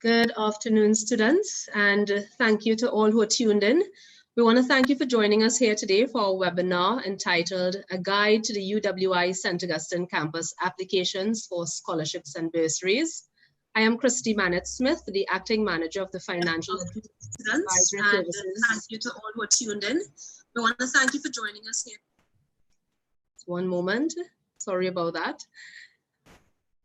Good afternoon, students, and thank you to all who are tuned in. We want to thank you for joining us here today for our webinar entitled A Guide to the UWI St. Augustine Campus Applications for Scholarships and Bursaries. I am Christy Mannett-Smith, the Acting Manager of the Financial Advisory Services. Thank you to all who are tuned in. We want to thank you for joining us here. One moment, sorry about that.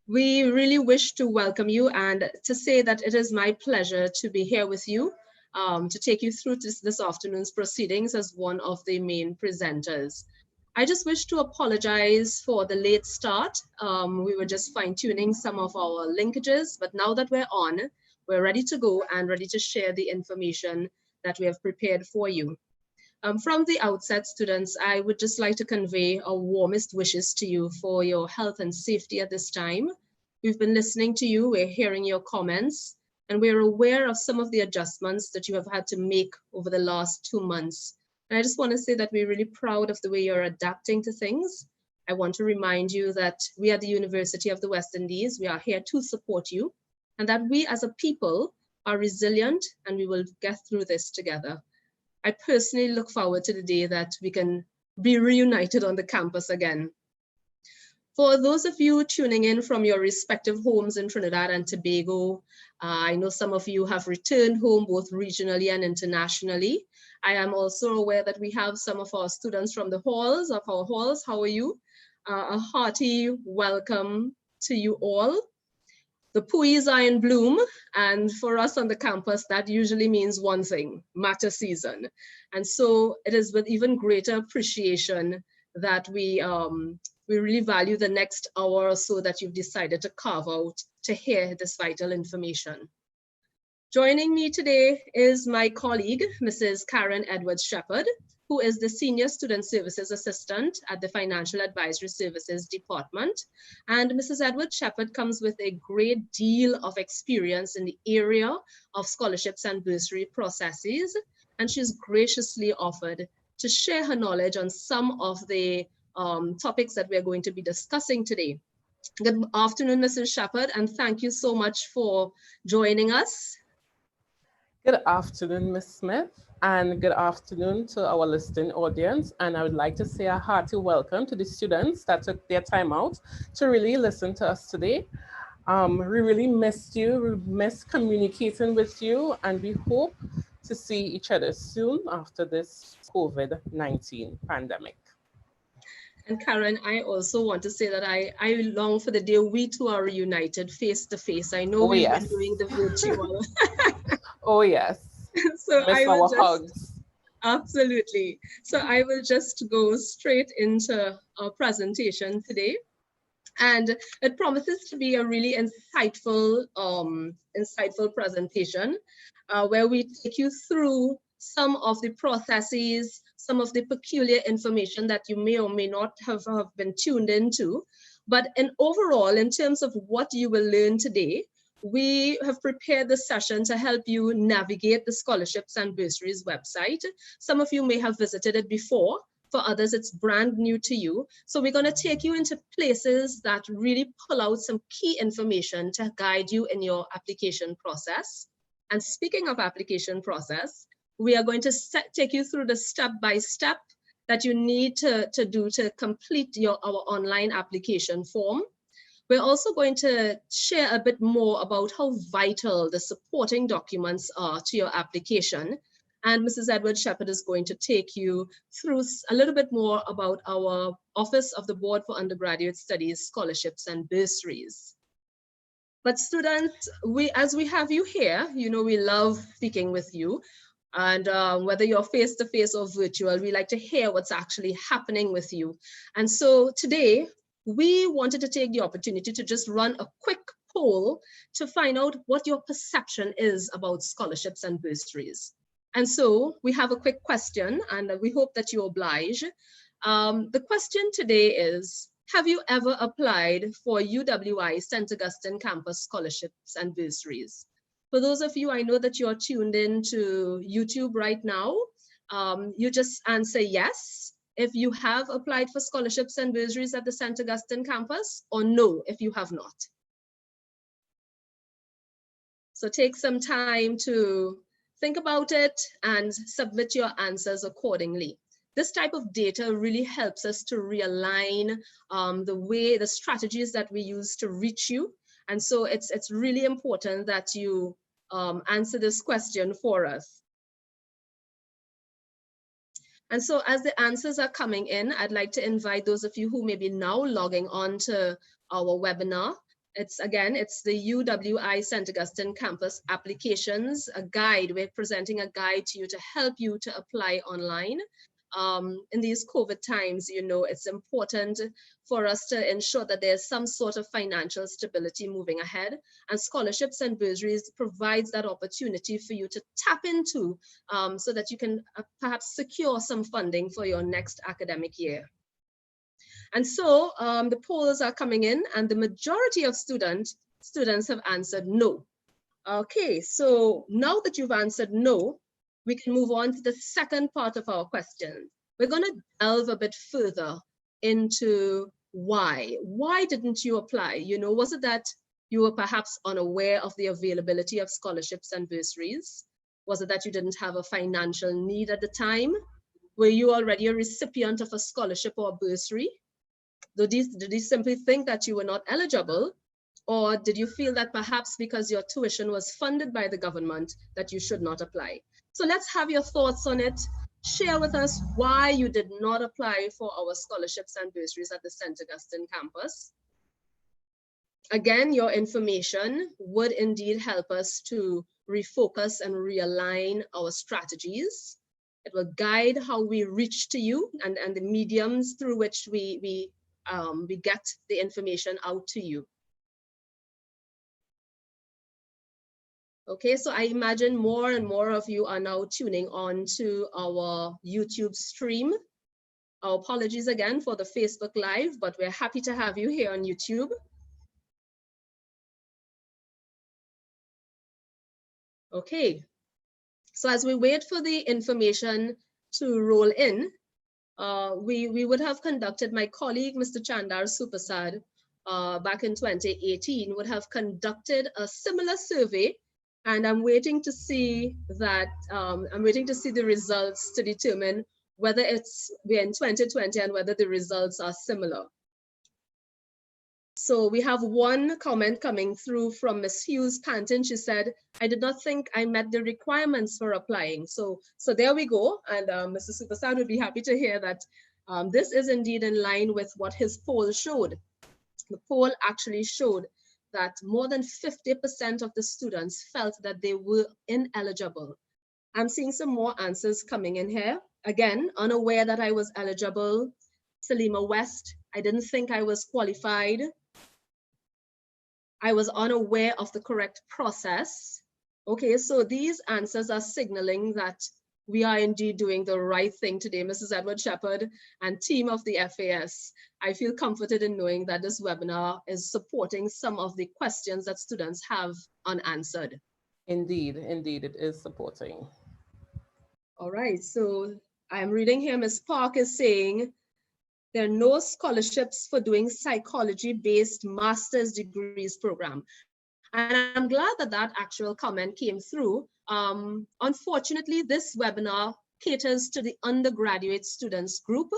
We really wish to welcome you and to say that it is my pleasure to be here with you to take you through this afternoon's proceedings as one of the main presenters. I just wish to apologize for the late start. We were just fine-tuning some of our linkages, but now that we're on, we're ready to go and ready to share the information that we have prepared for you. From the outset, students, I would just like to convey our warmest wishes to you for your health and safety at this time. We've been listening to you, we're hearing your comments, and we're aware of some of the adjustments that you have had to make over the last 2 months. And I just want to say that we're really proud of the way you're adapting to things. I want to remind you that we at the University of the West Indies, we are here to support you, and that we as a people are resilient and we will get through this together. I personally look forward to the day that we can be reunited on the campus again. For those of you tuning in from your respective homes in Trinidad and Tobago, I know some of you have returned home both regionally and internationally. I am also aware that we have some of our students from the halls of our halls. How are you? A hearty welcome to you all. The puis are in bloom, and for us on the campus, that usually means one thing, matter season. And so it is with even greater appreciation that we really value the next hour or so that you've decided to carve out to hear this vital information. Joining me today is my colleague, Mrs. Karen Edwards-Shepherd, who is the Senior Student Services Assistant at the Financial Advisory Services Department. And Mrs. Edwards-Shepherd comes with a great deal of experience in the area of scholarships and bursary processes. And she's graciously offered to share her knowledge on some of the topics that we're going to be discussing today. Good afternoon, Mrs. Shepherd, and thank you so much for joining us. Good afternoon, Ms. Smith, and good afternoon to our listening audience. And I would like to say a hearty welcome to the students that took their time out to really listen to us today. We really missed you, we missed communicating with you, and we hope to see each other soon after this COVID-19 pandemic. And Karen, I also want to say that I long for the day we two are reunited face to face. I know we've been doing the virtual. Oh, yes. So miss our hugs. Absolutely. So I will just go straight into our presentation today. And it promises to be a really insightful presentation where we take you through some of the processes, some of the peculiar information that you may or may not have been tuned into. But overall, in terms of what you will learn today, we have prepared the session to help you navigate the Scholarships and Bursaries website. Some of you may have visited it before. For others, it's brand new to you. So we're going to take you into places that really pull out some key information to guide you in your application process. And speaking of application process, we are going to take you through the step-by-step that you need to do to complete our online application form. We're also going to share a bit more about how vital the supporting documents are to your application. And Mrs. Edwards-Shepherd is going to take you through a little bit more about our Office of the Board for Undergraduate Studies, Scholarships and Bursaries. But students, as we have you here, you know we love speaking with you. And whether you're face-to-face or virtual, we like to hear what's actually happening with you. And so today, we wanted to take the opportunity to just run a quick poll to find out what your perception is about scholarships and bursaries. And so we have a quick question, and we hope that you oblige. The question today is, have you ever applied for UWI St. Augustine Campus Scholarships and Bursaries? For those of you, I know that you're tuned in to YouTube right now. You just answer yes if you have applied for scholarships and bursaries at the St. Augustine campus, or no if you have not. So take some time to think about it and submit your answers accordingly. This type of data really helps us to realign the strategies that we use to reach you. And so it's really important that you answer this question for us. And so as the answers are coming in, I'd like to invite those of you who may be now logging on to our webinar. It's the UWI St. Augustine Campus Applications, a guide. We're presenting a guide to you to help you to apply online. In these COVID times, you know, it's important for us to ensure that there's some sort of financial stability moving ahead, and scholarships and bursaries provides that opportunity for you to tap into so that you can perhaps secure some funding for your next academic year. And so the polls are coming in, and the majority of students have answered no. Okay, so now that you've answered no, we can move on to the second part of our question. We're going to delve a bit further into why. Why didn't you apply? You know, was it that you were perhaps unaware of the availability of scholarships and bursaries? Was it that you didn't have a financial need at the time? Were you already a recipient of a scholarship or a bursary? Did you simply think that you were not eligible? Or did you feel that perhaps because your tuition was funded by the government that you should not apply? So let's have your thoughts on it. Share with us why you did not apply for our scholarships and bursaries at the St. Augustine campus. Again, your information would indeed help us to refocus and realign our strategies. It will guide how we reach to you and the mediums through which we get the information out to you. Okay, so I imagine more and more of you are now tuning on to our YouTube stream. Our apologies again for the Facebook Live, but we're happy to have you here on YouTube. Okay, so as we wait for the information to roll in, we would have conducted, my colleague, Mr. Chandar Supasad, back in 2018, would have conducted a similar survey. And I'm waiting to see that, I'm waiting to see the results to determine whether we're in 2020 and whether the results are similar. So we have one comment coming through from Ms. Hughes Panton. She said, I did not think I met the requirements for applying. So there we go. And Mr. Superstar would be happy to hear that this is indeed in line with what his poll showed. The poll actually showed that more than 50% of the students felt that they were ineligible. I'm seeing some more answers coming in here. Again, unaware that I was eligible. Salima West, I didn't think I was qualified. I was unaware of the correct process. Okay, so these answers are signaling that we are indeed doing the right thing today, Mrs. Edward Shepherd and team of the FAS. I feel comforted in knowing that this webinar is supporting some of the questions that students have unanswered. Indeed, indeed, it is supporting. All right, so I'm reading here, Ms. Park is saying, there are no scholarships for doing psychology-based master's degrees program. And I'm glad that that actual comment came through. Unfortunately, this webinar caters to the undergraduate students group.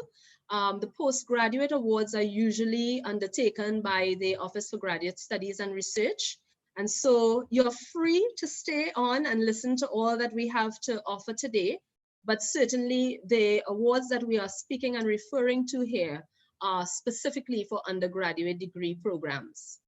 The postgraduate awards are usually undertaken by the Office for Graduate Studies and Research. And so you're free to stay on and listen to all that we have to offer today. But certainly the awards that we are speaking and referring to here are specifically for undergraduate degree programs.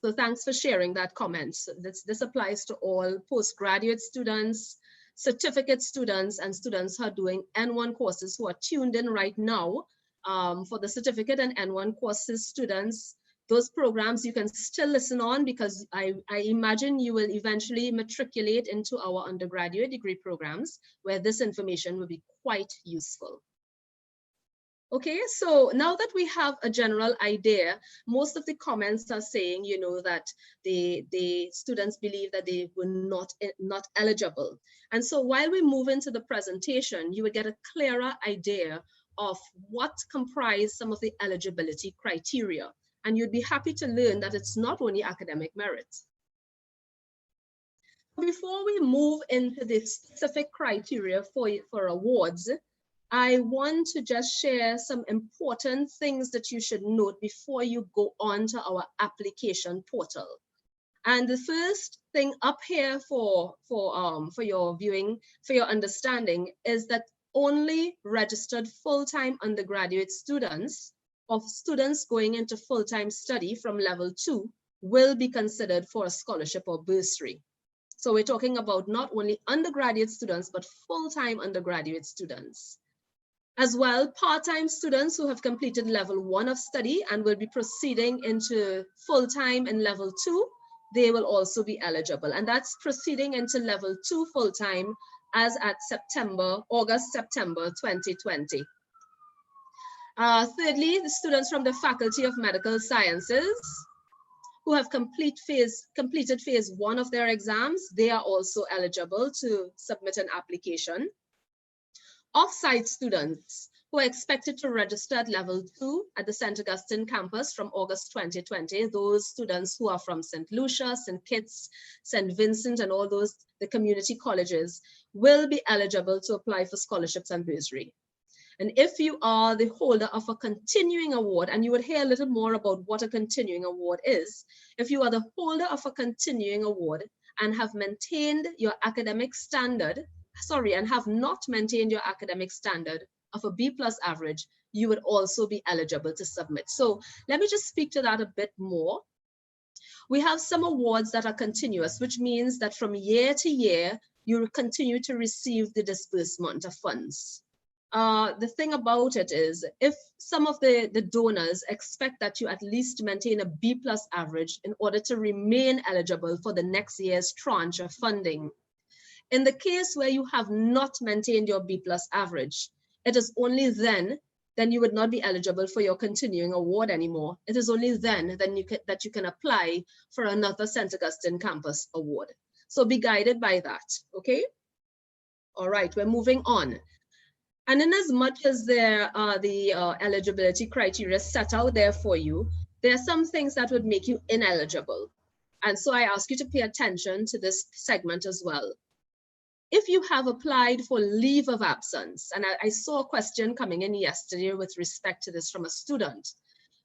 So thanks for sharing that comment. This applies to all postgraduate students, certificate students, and students who are doing N1 courses who are tuned in right now. For the certificate and N1 courses students, those programs you can still listen on because I imagine you will eventually matriculate into our undergraduate degree programs where this information will be quite useful. Okay, so now that we have a general idea, most of the comments are saying, you know, that the students believe that they were not eligible. And so while we move into the presentation, you will get a clearer idea of what comprise some of the eligibility criteria. And you'd be happy to learn that it's not only academic merit. Before we move into the specific criteria for awards, I want to just share some important things that you should note before you go on to our application portal. And the first thing up here for your viewing, for your understanding, is that only registered full-time undergraduate students or students going into full-time study from level 2 will be considered for a scholarship or bursary. So we're talking about not only undergraduate students, but full-time undergraduate students. As well, part-time students who have completed level 1 of study and will be proceeding into full-time in level 2, they will also be eligible. And that's proceeding into level 2 full-time as at August, September 2020. Thirdly, the students from the Faculty of Medical Sciences who have completed phase 1 of their exams, they are also eligible to submit an application. Off-site students who are expected to register at level 2 at the St. Augustine campus from August 2020, those students who are from St. Lucia, St. Kitts, St. Vincent, and all those, the community colleges, will be eligible to apply for scholarships and bursary. And if you are the holder of a continuing award, and you would hear a little more about what a continuing award is, if you are the holder of a continuing award and have maintained your academic standard, and have not maintained your academic standard of a B+ average, you would also be eligible to submit. So let me just speak to that a bit more. We have some awards that are continuous, which means that from year to year, you continue to receive the disbursement of funds. The thing about it is, if some of the donors expect that you at least maintain a B+ average in order to remain eligible for the next year's tranche of funding. In the case where you have not maintained your B+ average, it is only then you would not be eligible for your continuing award anymore. It is only then that you can apply for another St. Augustine campus award. So be guided by that, okay? All right, we're moving on. And in as much as there are the eligibility criteria set out there for you, there are some things that would make you ineligible. And so I ask you to pay attention to this segment as well. If you have applied for leave of absence, and I saw a question coming in yesterday with respect to this from a student.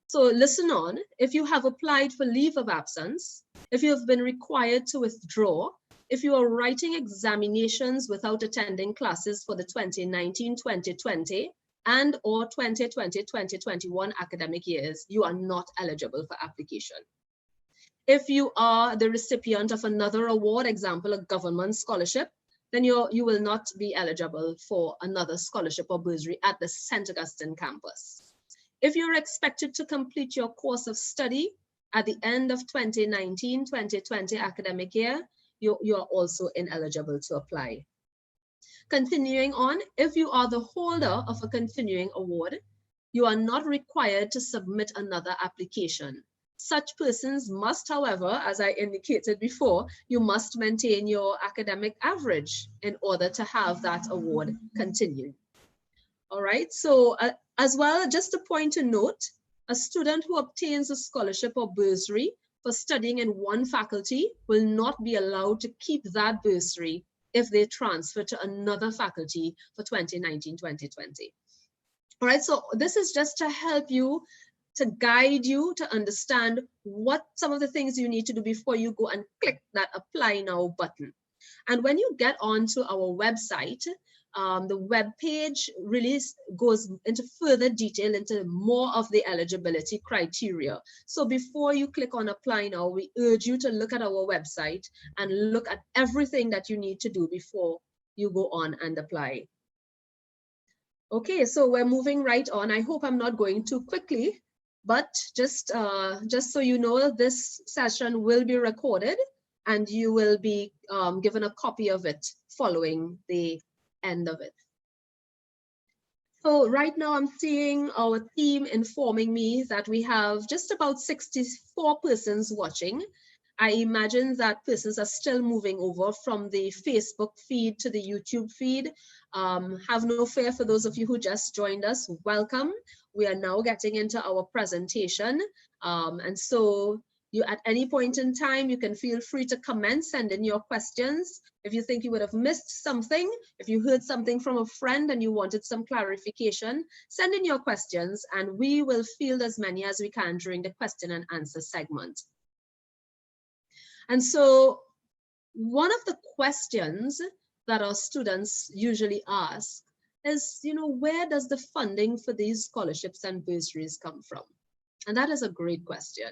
So listen on, if you have applied for leave of absence, if you have been required to withdraw, if you are writing examinations without attending classes for the 2019-2020 and or 2020-2021 academic years, you are not eligible for application. If you are the recipient of another award, example, a government scholarship, then you will not be eligible for another scholarship or bursary at the St. Augustine campus. If you're expected to complete your course of study at the end of 2019-2020 academic year, you are also ineligible to apply. Continuing on, if you are the holder of a continuing award, you are not required to submit another application. Such persons must, however, as I indicated before, you must maintain your academic average in order to have that award continue. All right, so as well, just a point to note, a student who obtains a scholarship or bursary for studying in one faculty will not be allowed to keep that bursary if they transfer to another faculty for 2019-2020. All right, so this is just to help you, to guide you to understand what some of the things you need to do before you go and click that apply now button. And when you get onto our website, the web page really goes into further detail into more of the eligibility criteria. So before you click on apply now, we urge you to look at our website and look at everything that you need to do before you go on and apply. Okay, so we're moving right on. I hope I'm not going too quickly, but just so you know, this session will be recorded and you will be given a copy of it following the end of it. So right now I'm seeing our team informing me that we have just about 64 persons watching. I imagine that persons are still moving over from the Facebook feed to the YouTube feed. Have no fear for those of you who just joined us, welcome. We are now getting into our presentation. And so You, at any point in time, you can feel free to comment, send in your questions. If you think you would have missed something, if you heard something from a friend and you wanted some clarification, send in your questions and we will field as many as we can during the question and answer segment. And so one of the questions that our students usually ask is, where does the funding for these scholarships and bursaries come from? And that is a great question,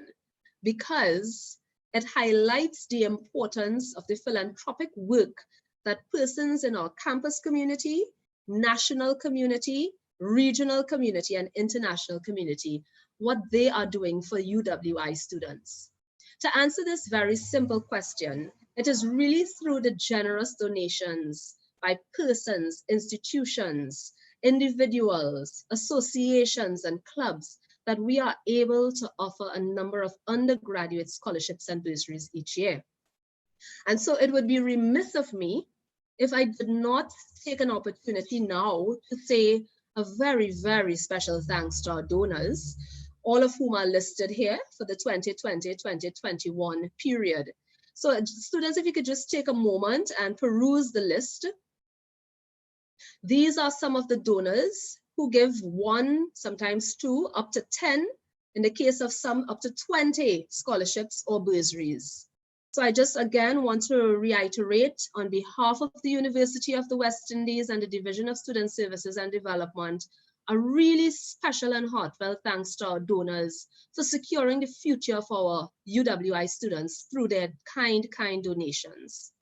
because it highlights the importance of the philanthropic work that persons in our campus community, national community, regional community, and international community, what they are doing for UWI students. To answer this very simple question, it is really through the generous donations by persons, institutions, individuals, associations, and clubs that we are able to offer a number of undergraduate scholarships and bursaries each year. And so it would be remiss of me if I did not take an opportunity now to say a very, very special thanks to our donors, all of whom are listed here for the 2020-2021 period. So students, if you could just take a moment and peruse the list. These are some of the donors who give 1, sometimes 2, up to 10, in the case of some up to 20 scholarships or bursaries. So I just again want to reiterate on behalf of the University of the West Indies and the Division of Student Services and Development, a really special and heartfelt thanks to our donors for securing the future of our UWI students through their kind donations.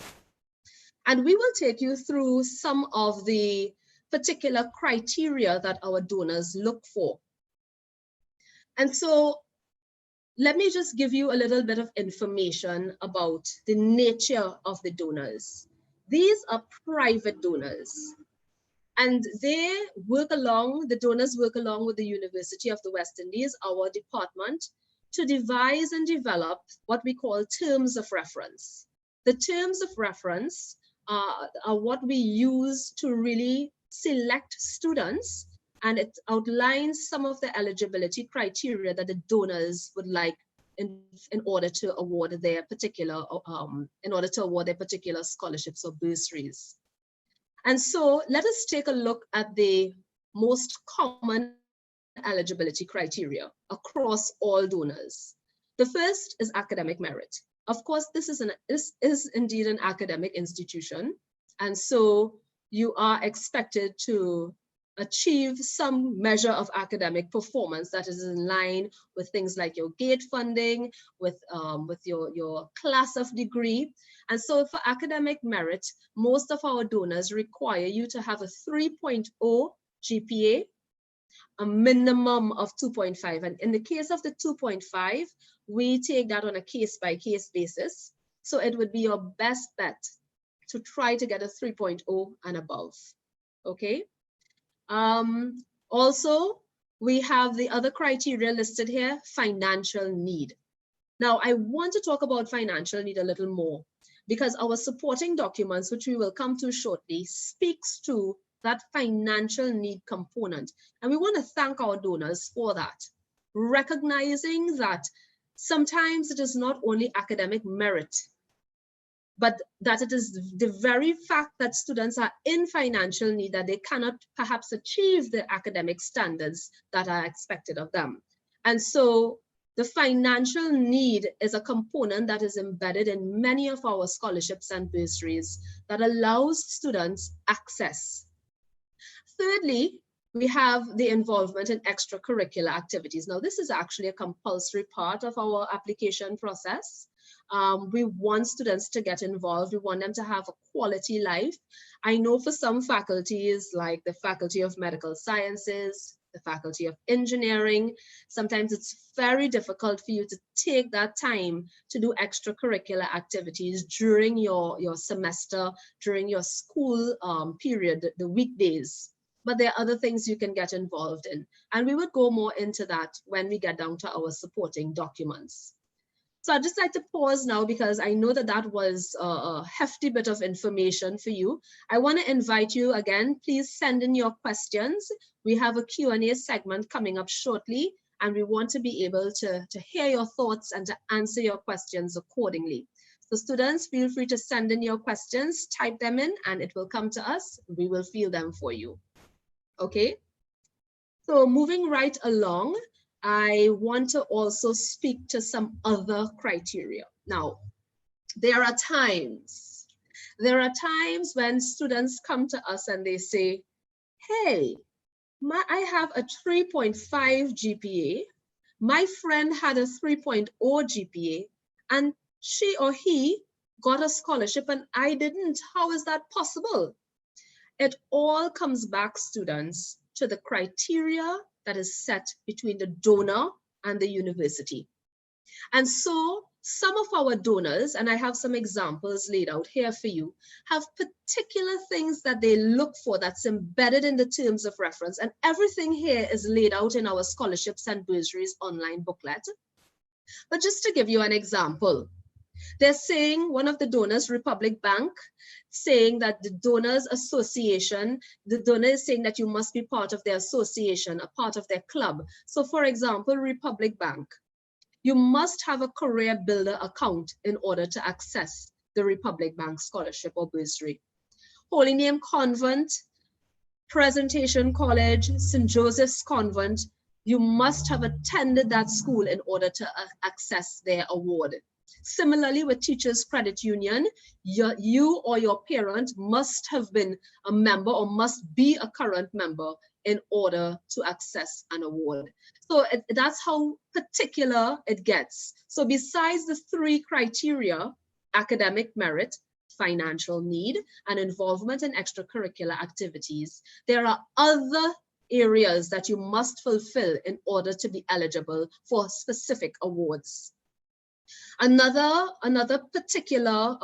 And we will take you through some of the particular criteria that our donors look for. And so let me just give you a little bit of information about the nature of the donors. These are private donors, and the donors work along with the University of the West Indies, our department, to devise and develop what we call terms of reference. The terms of reference are what we use to really select students, and it outlines some of the eligibility criteria that the donors would like in order to award their particular scholarships or bursaries. And so let us take a look at the most common eligibility criteria across all donors. The first is academic merit. Of course, this is indeed an academic institution, and so you are expected to achieve some measure of academic performance that is in line with things like your GATE funding, with your class of degree. And so for academic merit, most of our donors require you to have a 3.0 GPA, a minimum of 2.5. And in the case of the 2.5, we take that on a case-by-case basis. So it would be your best bet to try to get a 3.0 and above, okay? Also, we have the other criteria listed here, financial need. Now, I want to talk about financial need a little more because our supporting documents, which we will come to shortly, speaks to that financial need component. And we want to thank our donors for that, recognizing that sometimes it is not only academic merit, but that it is the very fact that students are in financial need that they cannot perhaps achieve the academic standards that are expected of them. And so the financial need is a component that is embedded in many of our scholarships and bursaries that allows students access. Thirdly, we have the involvement in extracurricular activities. Now, this is actually a compulsory part of our application process. We want students to get involved. We want them to have a quality life. I know for some faculties, like the Faculty of Medical Sciences, the Faculty of Engineering, sometimes it's very difficult for you to take that time to do extracurricular activities during your semester, during your school period, the weekdays. But there are other things you can get involved in. And we would go more into that when we get down to our supporting documents. So I'd just like to pause now because I know that that was a hefty bit of information for you. I want to invite you again, please send in your questions. We have a Q&A segment coming up shortly, and we want to be able to hear your thoughts and to answer your questions accordingly. So students, feel free to send in your questions, type them in, and it will come to us. We will field them for you. Okay? So moving right along, I want to also speak to some other criteria. Now, there are times when students come to us and they say, hey, I have a 3.5 GPA. My friend had a 3.0 GPA, and she or he got a scholarship and I didn't. How is that possible? It all comes back, students, to the criteria that is set between the donor and the university. And so some of our donors, and I have some examples laid out here for you, have particular things that they look for that's embedded in the terms of reference. And everything here is laid out in our scholarships and bursaries online booklet. But just to give you an example, they're saying, one of the donors, Republic Bank, saying that the donors association, the donor is saying that you must be part of their association, a part of their club. So for example, Republic Bank, you must have a career builder account in order to access the Republic Bank scholarship or bursary. Holy Name Convent, Presentation College, St. Joseph's Convent, you must have attended that school in order to access their award. Similarly, with Teachers Credit Union, you or your parent must have been a member or must be a current member in order to access an award. So that's how particular it gets. So besides the three criteria, academic merit, financial need, and involvement in extracurricular activities, there are other areas that you must fulfill in order to be eligible for specific awards. Another particular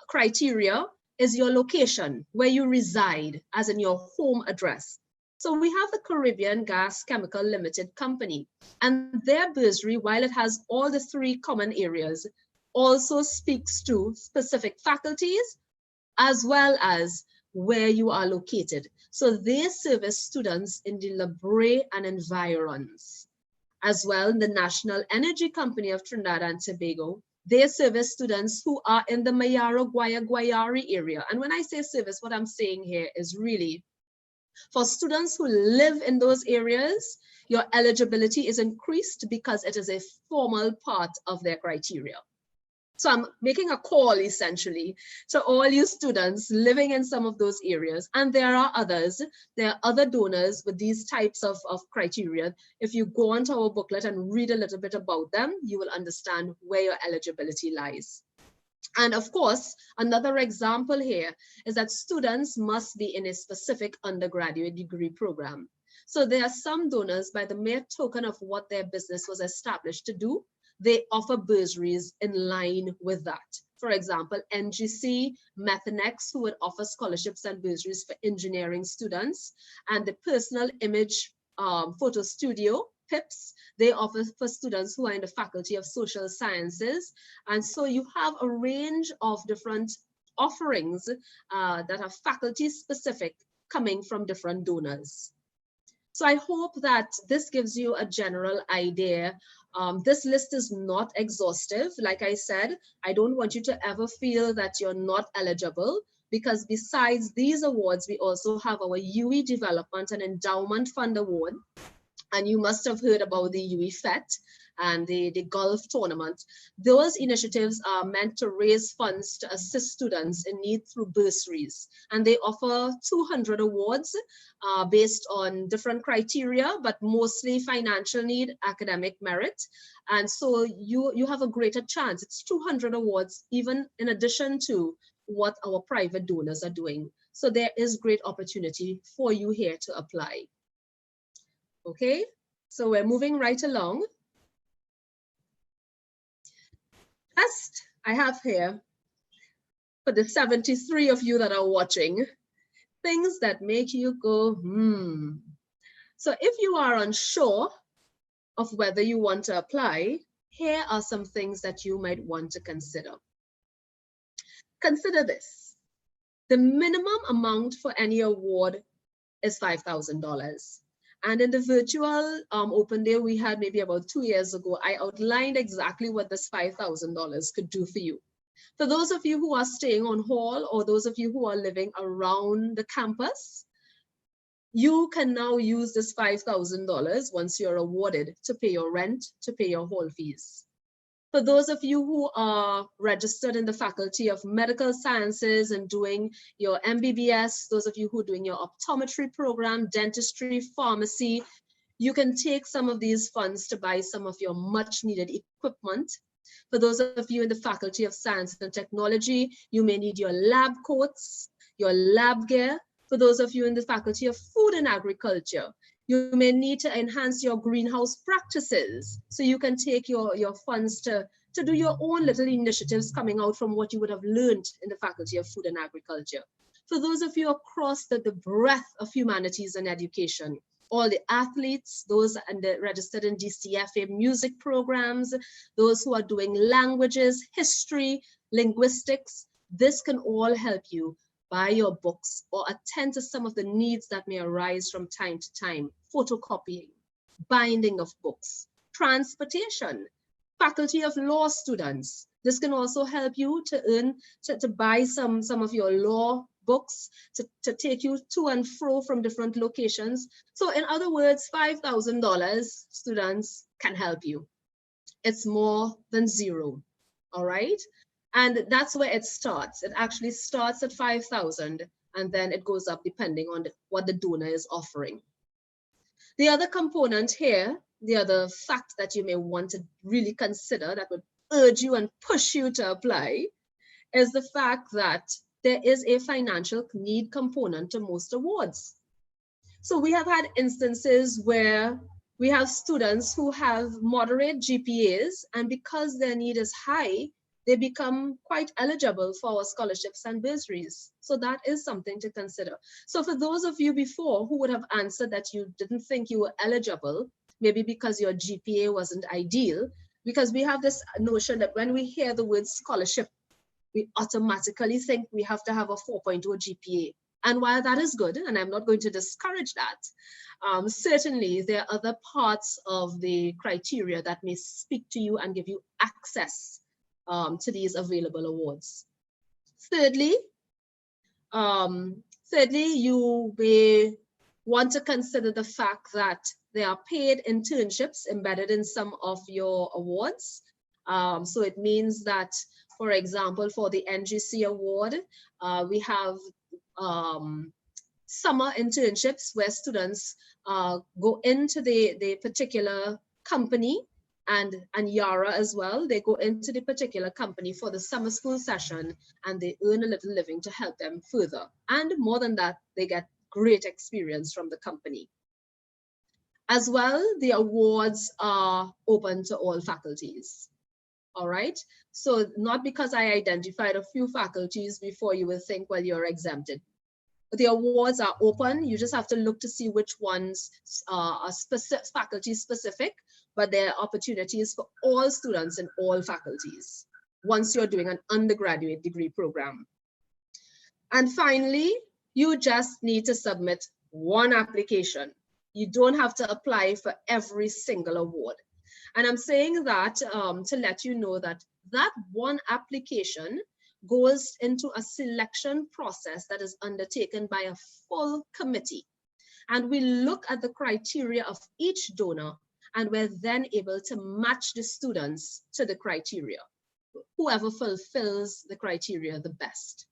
criteria is your location, where you reside, as in your home address. So we have the Caribbean Gas Chemical Limited Company, and their bursary, while it has all the three common areas, also speaks to specific faculties as well as where you are located. So they service students in the La Brea and environs. As well, the National Energy Company of Trinidad and Tobago, they service students who are in the Mayaro Guayari area. And when I say service, what I'm saying here is really for students who live in those areas, your eligibility is increased because it is a formal part of their criteria. So I'm making a call essentially to all you students living in some of those areas. And there are others, there are other donors with these types of criteria. If you go onto our booklet and read a little bit about them, you will understand where your eligibility lies. And of course, another example here is that students must be in a specific undergraduate degree program. So there are some donors, by the mere token of what their business was established to do, they offer bursaries in line with that. For example, NGC, Methanex, who would offer scholarships and bursaries for engineering students, and the Personal Image Photo Studio, PIPS, they offer for students who are in the Faculty of Social Sciences. And so you have a range of different offerings that are faculty specific coming from different donors. So I hope that this gives you a general idea. This list is not exhaustive. Like I said, I don't want you to ever feel that you're not eligible, because besides these awards, we also have our UE Development and Endowment Fund Award. And you must have heard about the UE FET and the golf tournament. Those initiatives are meant to raise funds to assist students in need through bursaries. And they offer 200 awards based on different criteria, but mostly financial need, academic merit. And so you have a greater chance. It's 200 awards, even in addition to what our private donors are doing. So there is great opportunity for you here to apply. Okay, so we're moving right along. First, I have here, for the 73 of you that are watching, things that make you go, So if you are unsure of whether you want to apply, here are some things that you might want to consider. Consider this. The minimum amount for any award is $5,000. And in the virtual open day we had maybe about 2 years ago, I outlined exactly what this $5,000 could do for you. For those of you who are staying on hall or those of you who are living around the campus, you can now use this $5,000 once you're awarded to pay your rent, to pay your hall fees. For those of you who are registered in the Faculty of Medical Sciences and doing your MBBS, those of you who are doing your optometry program, dentistry, pharmacy, you can take some of these funds to buy some of your much needed equipment. For those of you in the Faculty of Science and Technology, you may need your lab coats, your lab gear. For those of you in the Faculty of Food and Agriculture, you may need to enhance your greenhouse practices. So you can take your funds to do your own little initiatives coming out from what you would have learned in the Faculty of Food and Agriculture. For those of you across the breadth of humanities and education, all the athletes, those registered in DCFA music programs, those who are doing languages, history, linguistics, this can all help you buy your books or attend to some of the needs that may arise from time to time. Photocopying, binding of books, transportation, Faculty of Law students. This can also help you to buy some of your law books to take you to and fro from different locations. So in other words, $5,000 students can help you. It's more than zero, all right? And that's where it starts. It actually starts at 5,000 and then it goes up depending on what the donor is offering. The other component here, the other fact that you may want to really consider that would urge you and push you to apply is the fact that there is a financial need component to most awards. So we have had instances where we have students who have moderate GPAs, and because their need is high, they become quite eligible for our scholarships and bursaries. So that is something to consider. So for those of you before who would have answered that you didn't think you were eligible, maybe because your GPA wasn't ideal, because we have this notion that when we hear the word scholarship, we automatically think we have to have a 4.0 GPA. And while that is good, and I'm not going to discourage that, certainly there are other parts of the criteria that may speak to you and give you access to these available awards. Thirdly, you may want to consider the fact that there are paid internships embedded in some of your awards. So it means that, for example, for the NGC award, we have summer internships where students go into the particular company, and Yara as well. They go into the particular company for the summer school session and they earn a little living to help them further. And more than that, they get great experience from the company. As well, the awards are open to all faculties. All right. So not because I identified a few faculties before you will think, well, you're exempted. But the awards are open. You just have to look to see which ones are faculty specific, but there are opportunities for all students in all faculties once you're doing an undergraduate degree program. And finally, you just need to submit one application. You don't have to apply for every single award. And I'm saying that to let you know that that one application goes into a selection process that is undertaken by a full committee. And we look at the criteria of each donor, and we're then able to match the students to the criteria. Whoever fulfills the criteria the best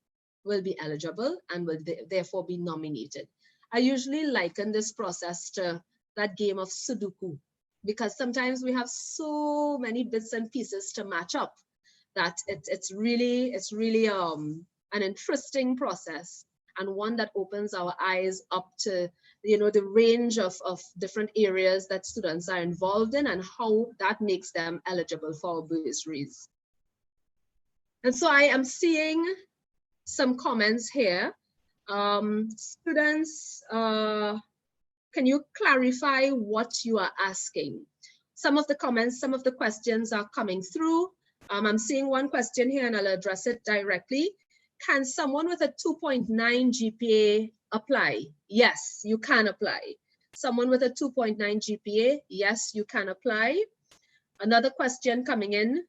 will be eligible and will therefore be nominated. I usually liken this process to that game of Sudoku, because sometimes we have so many bits and pieces to match up that it's really an interesting process, and one that opens our eyes up to, you know, the range of different areas that students are involved in and how that makes them eligible for bursaries. And so I am seeing some comments here. Students, can you clarify what you are asking? Some of the comments, some of the questions are coming through. I'm seeing one question here and I'll address it directly. Can someone with a 2.9 GPA apply? Yes, you can apply. Someone with a 2.9 GPA, yes, you can apply. Another question coming in,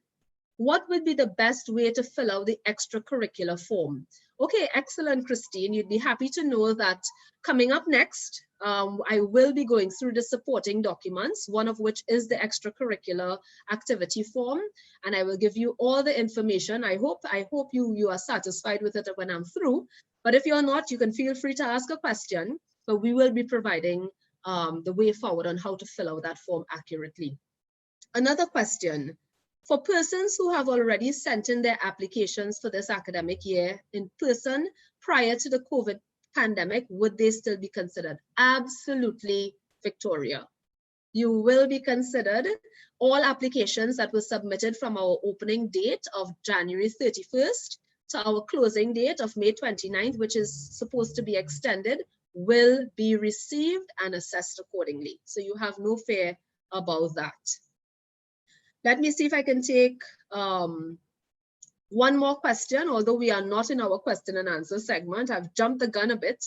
what would be the best way to fill out the extracurricular form? Okay, excellent, Christine. You'd be happy to know that coming up next, I will be going through the supporting documents, one of which is the extracurricular activity form, and I will give you all the information. I hope you are satisfied with it when I'm through, but if you're not, you can feel free to ask a question, but we will be providing the way forward on how to fill out that form accurately. Another question. For persons who have already sent in their applications for this academic year in person prior to the COVID pandemic, would they still be considered? Absolutely, Victoria. You will be considered. All applications that were submitted from our opening date of January 31st to our closing date of May 29th, which is supposed to be extended, will be received and assessed accordingly. So you have no fear about that. Let me see if I can take one more question, although we are not in our question and answer segment. I've jumped the gun a bit.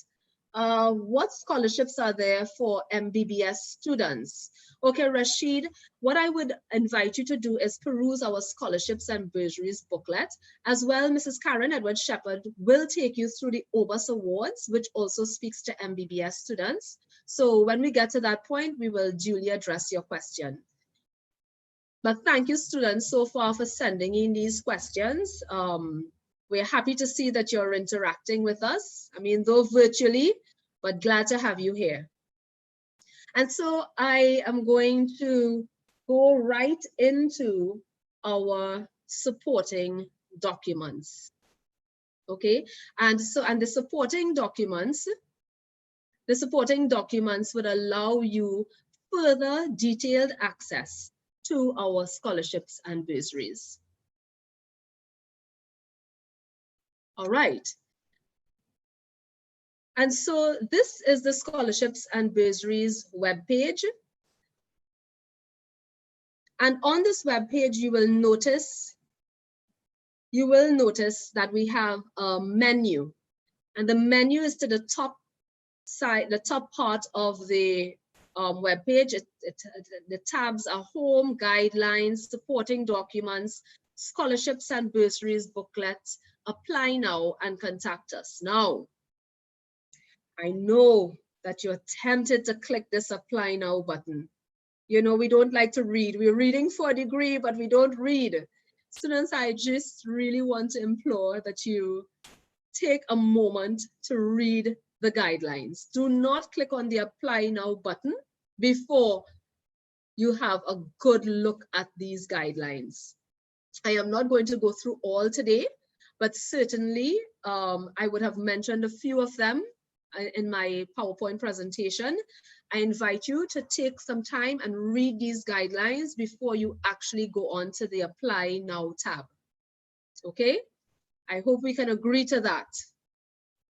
What scholarships are there for MBBS students? Okay, Rashid, what I would invite you to do is peruse our scholarships and bursaries booklet. As well, Mrs. Karen Edward-Shepherd will take you through the OBUS Awards, which also speaks to MBBS students. So when we get to that point, we will duly address your question. But thank you, students, so far for sending in these questions. We're happy to see that you're interacting with us. I mean, though virtually, but glad to have you here. And so I am going to go right into our supporting documents. Okay, and the supporting documents would allow you further detailed access to our scholarships and bursaries. All right. And so this is the scholarships and bursaries webpage. And on this webpage, you will notice that we have a menu. And the menu is to the top side, the top part of the webpage. The tabs are home, guidelines, supporting documents, scholarships and bursaries booklets, apply now, and contact us. Now, I know that you're tempted to click this apply now button. You know, we don't like to read. We're reading for a degree, but we don't read. Students, I just really want to implore that you take a moment to read the guidelines. Do not click on the apply now button before you have a good look at these guidelines. I am not going to go through all today, but certainly I would have mentioned a few of them in my PowerPoint presentation. I invite you to take some time and read these guidelines before you actually go on to the apply now tab. Okay, I hope we can agree to that.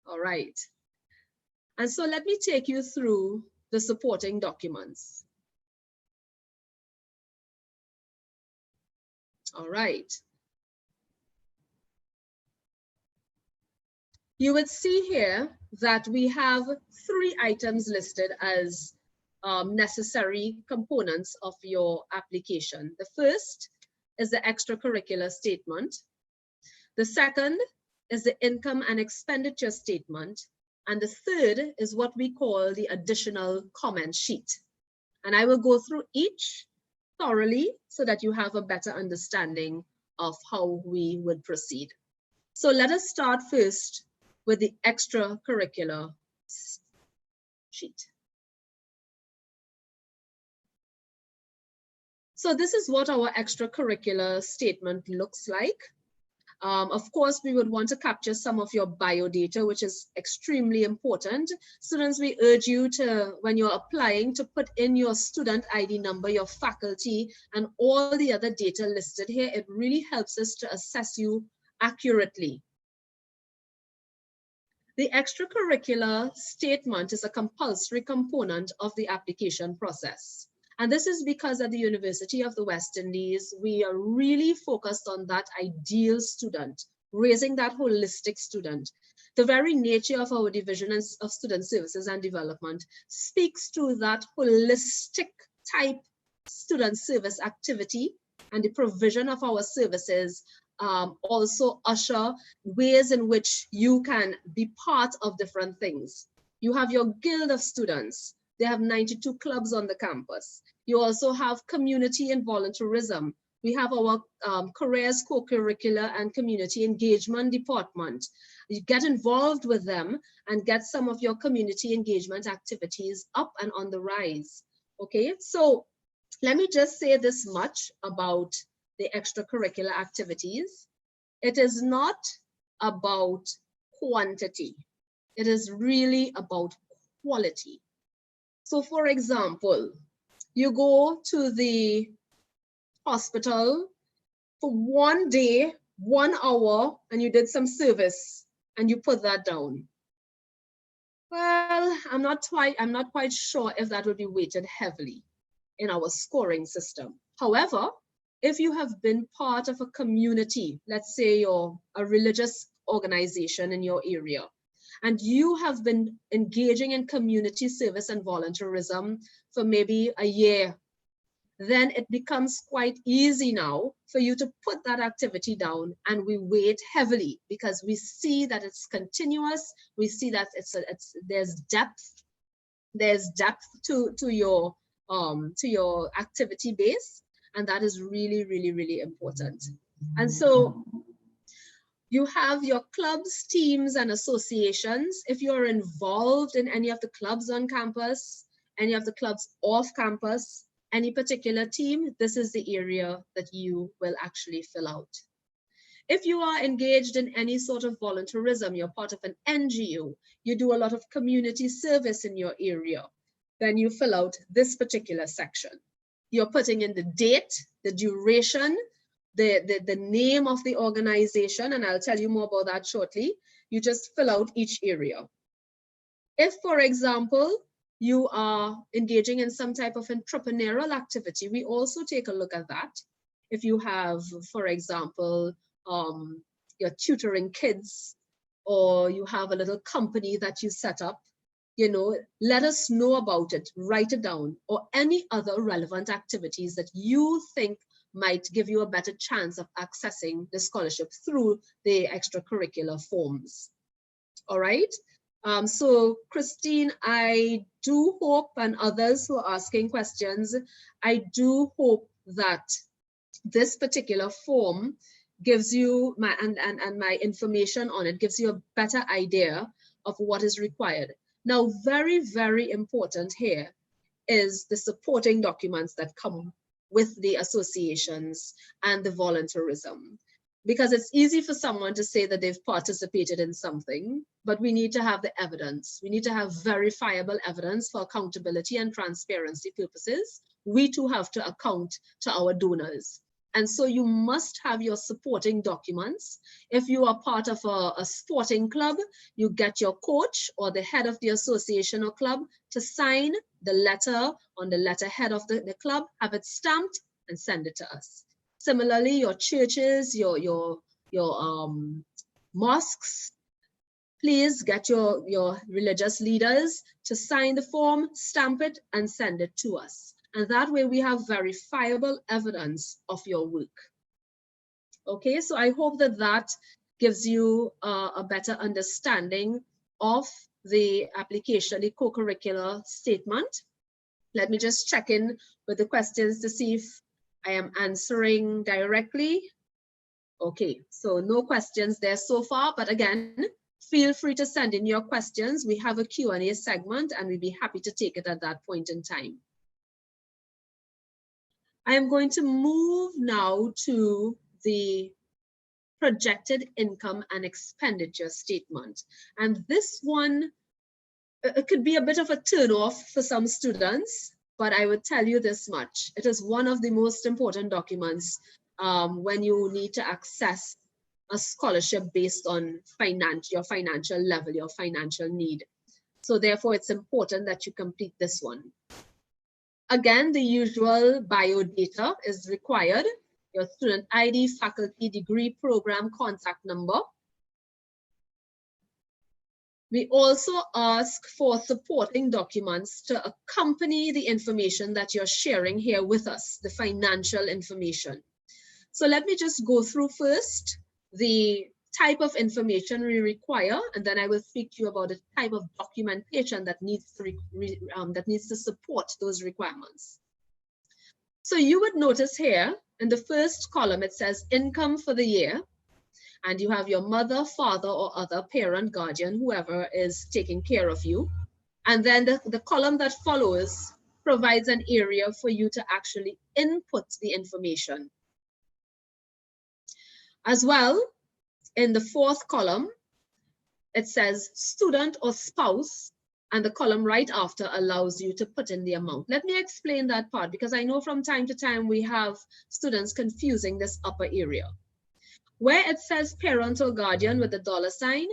All right. And so let me take you through the supporting documents. All right. You would see here that we have 3 items listed as necessary components of your application. The first is the extracurricular statement. The second is the income and expenditure statement. And the third is what we call the additional comment sheet. And I will go through each thoroughly so that you have a better understanding of how we would proceed. So let us start first with the extracurricular sheet. So this is what our extracurricular statement looks like. Of course, we would want to capture some of your biodata, which is extremely important. Students, we urge you to, when you're applying, to put in your student ID number, your faculty, and all the other data listed here. It really helps us to assess you accurately. The extracurricular statement is a compulsory component of the application process. And this is because at the University of the West Indies, we are really focused on that ideal student, raising that holistic student. The very nature of our division of student services and development speaks to that holistic type student service activity, and the provision of our services also usher ways in which you can be part of different things. You have your guild of students. They have 92 clubs on the campus. You also have community and volunteerism. We have our careers, co-curricular and community engagement department. You get involved with them and get some of your community engagement activities up and on the rise. Okay, so let me just say this much about the extracurricular activities. It is not about quantity. It is really about quality. So for example, you go to the hospital for one day, 1 hour, and you did some service and you put that down. Well, I'm not quite sure if that would be weighted heavily in our scoring system. However, if you have been part of a community, let's say you're a religious organization in your area, and you have been engaging in community service and volunteerism for maybe a year, then it becomes quite easy now for you to put that activity down, and we weight heavily because we see that it's continuous. We see that there's depth to your activity base, and that is really, really, really important. And so you have your clubs, teams, and associations. If you're involved in any of the clubs on campus, any of the clubs off campus, any particular team, this is the area that you will actually fill out. If you are engaged in any sort of volunteerism, you're part of an NGO, you do a lot of community service in your area, then you fill out this particular section. You're putting in the date, the duration, the name of the organization, and I'll tell you more about that shortly. You just fill out each area. If, for example, you are engaging in some type of entrepreneurial activity, we also take a look at that. If you have, for example, you're tutoring kids, or you have a little company that you set up, you know, let us know about it, write it down, or any other relevant activities that you think might give you a better chance of accessing the scholarship through the extracurricular forms. All right. So Christine, I do hope, and others who are asking questions, I do hope that this particular form gives you my information on it gives you a better idea of what is required. Now, very, very important here is the supporting documents that come with the associations and the volunteerism. Because it's easy for someone to say that they've participated in something, but we need to have the evidence. We need to have verifiable evidence for accountability and transparency purposes. We too have to account to our donors. And so you must have your supporting documents. If you are part of a sporting club, you get your coach or the head of the association or club to sign the letter on the letterhead of the club, have it stamped and send it to us. Similarly, your churches, your mosques, please get your religious leaders to sign the form, stamp it, and send it to us. And that way we have verifiable evidence of your work. Okay, so I hope that that gives you a better understanding of the application, the co-curricular statement. Let me just check in with the questions to see if I am answering directly. Okay, so no questions there so far, but again, feel free to send in your questions. We have a Q&A segment and we'd be happy to take it at that point in time. I am going to move now to the projected income and expenditure statement. And this one, it could be a bit of a turnoff for some students, but I would tell you this much. It is one of the most important documents when you need to access a scholarship based on your financial level, your financial need. So therefore, it's important that you complete this one. Again, the usual bio data is required. Your student ID, faculty, degree, program, contact number. We also ask for supporting documents to accompany the information that you're sharing here with us, the financial information. So let me just go through first the type of information we require, and then I will speak to you about the type of documentation that needs to support those requirements. So you would notice here in the first column, it says income for the year, and you have your mother, father, or other parent, guardian, whoever is taking care of you. And then the column that follows provides an area for you to actually input the information. As well, in the fourth column, it says student or spouse, and the column right after allows you to put in the amount. Let me explain that part, because I know from time to time we have students confusing this upper area. Where it says parent or guardian with the $sign,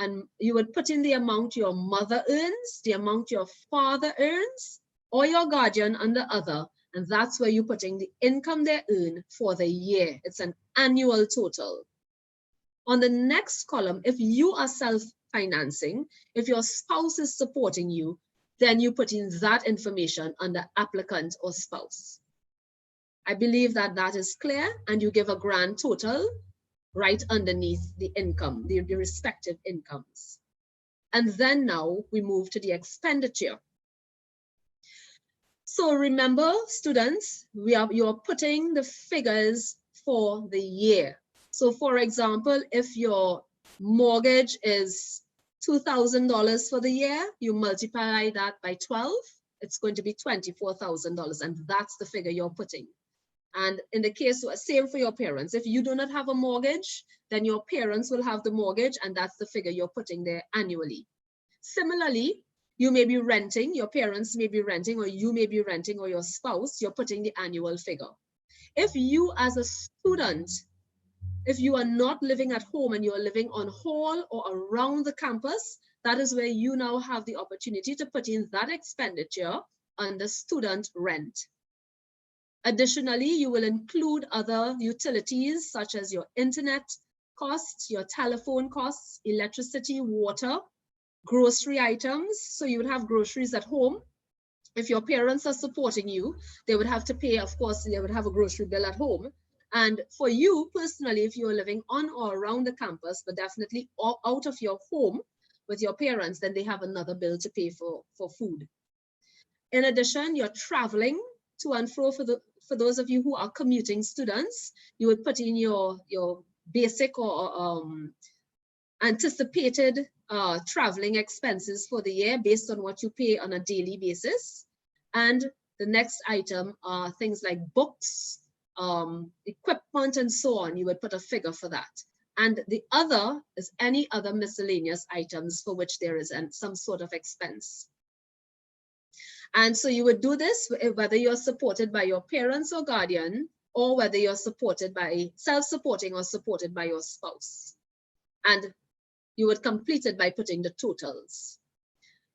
and you would put in the amount your mother earns, the amount your father earns, or your guardian under other, and that's where you're putting the income they earn for the year. It's an annual total. On the next column, if you are self-financing, if your spouse is supporting you, then you put in that information under applicant or spouse. I believe that that is clear, and you give a grand total right underneath the income, the respective incomes. And then now we move to the expenditure. So remember, students, you are putting the figures for the year. So for example, if your mortgage is $2,000 for the year, you multiply that by 12, it's going to be $24,000, and that's the figure you're putting. And in the case, same for your parents. If you do not have a mortgage, then your parents will have the mortgage, and that's the figure you're putting there annually. Similarly, you may be renting, your parents may be renting, or you may be renting, or your spouse, you're putting the annual figure. If you as a student, if you are not living at home and you are living on hall or around the campus, that is where you now have the opportunity to put in that expenditure under student rent. Additionally, you will include other utilities such as your internet costs, your telephone costs, electricity, water, grocery items. So you would have groceries at home. If your parents are supporting you, they would have to pay, of course, they would have a grocery bill at home. And for you personally, if you're living on or around the campus, but definitely out of your home with your parents, then they have another bill to pay for food. In addition, you're traveling to and fro. For those of you who are commuting students, you would put in your basic or anticipated traveling expenses for the year based on what you pay on a daily basis. And the next item are things like books, equipment, and so on. You would put a figure for that. And the other is any other miscellaneous items for which there is some sort of expense. And so you would do this whether you're supported by your parents or guardian, or whether you're supported by self-supporting or supported by your spouse. And you would complete it by putting the totals.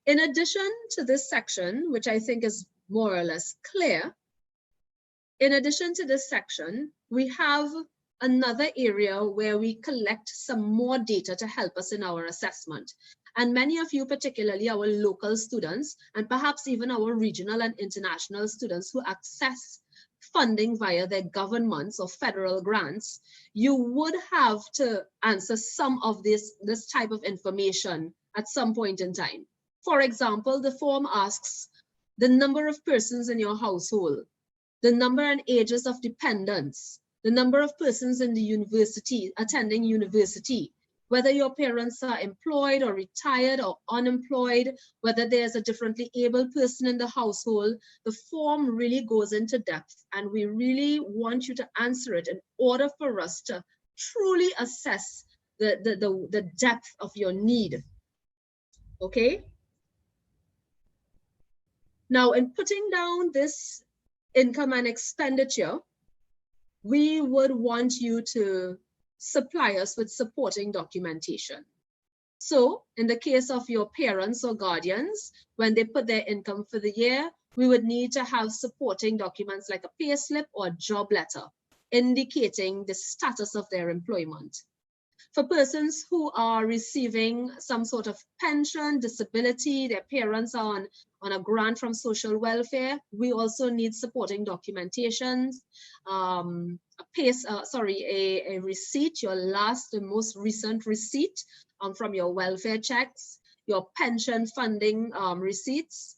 In addition to this section, which I think is more or less clear, in addition to this section, we have another area where we collect some more data to help us in our assessment. And many of you, particularly our local students, and perhaps even our regional and international students who access funding via their governments or federal grants, you would have to answer some of this type of information at some point in time. For example, the form asks the number of persons in your household, the number and ages of dependents, the number of persons in the university, attending university, whether your parents are employed or retired or unemployed, whether there's a differently abled person in the household. The form really goes into depth, and we really want you to answer it in order for us to truly assess the depth of your need. Okay? Now, in putting down this income and expenditure, we would want you to supply us with supporting documentation. So in the case of your parents or guardians, when they put their income for the year, we would need to have supporting documents like a pay slip or a job letter indicating the status of their employment. For persons who are receiving some sort of pension, disability, their parents are on a grant from social welfare, we also need supporting documentations, a receipt, your last and most recent receipt from your welfare checks, your pension funding receipts.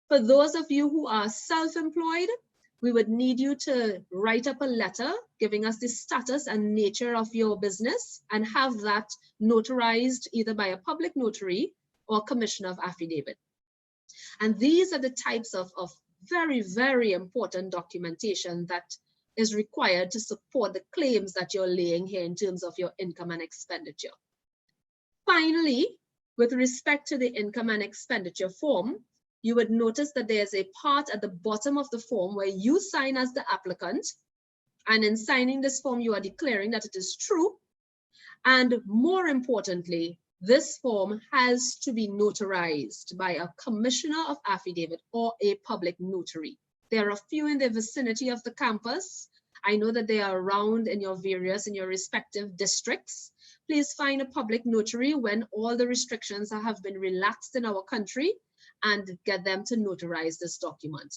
For those of you who are self-employed, we would need you to write up a letter giving us the status and nature of your business and have that notarized either by a public notary or commissioner of affidavit. And these are the types of very, very important documentation that is required to support the claims that you're laying here in terms of your income and expenditure. Finally, with respect to the income and expenditure form, you would notice that there's a part at the bottom of the form where you sign as the applicant. And in signing this form, you are declaring that it is true. And more importantly, this form has to be notarized by a commissioner of affidavit or a public notary. There are a few in the vicinity of the campus. I know that they are around in your respective districts. Please find a public notary when all the restrictions have been relaxed in our country and get them to notarize this document.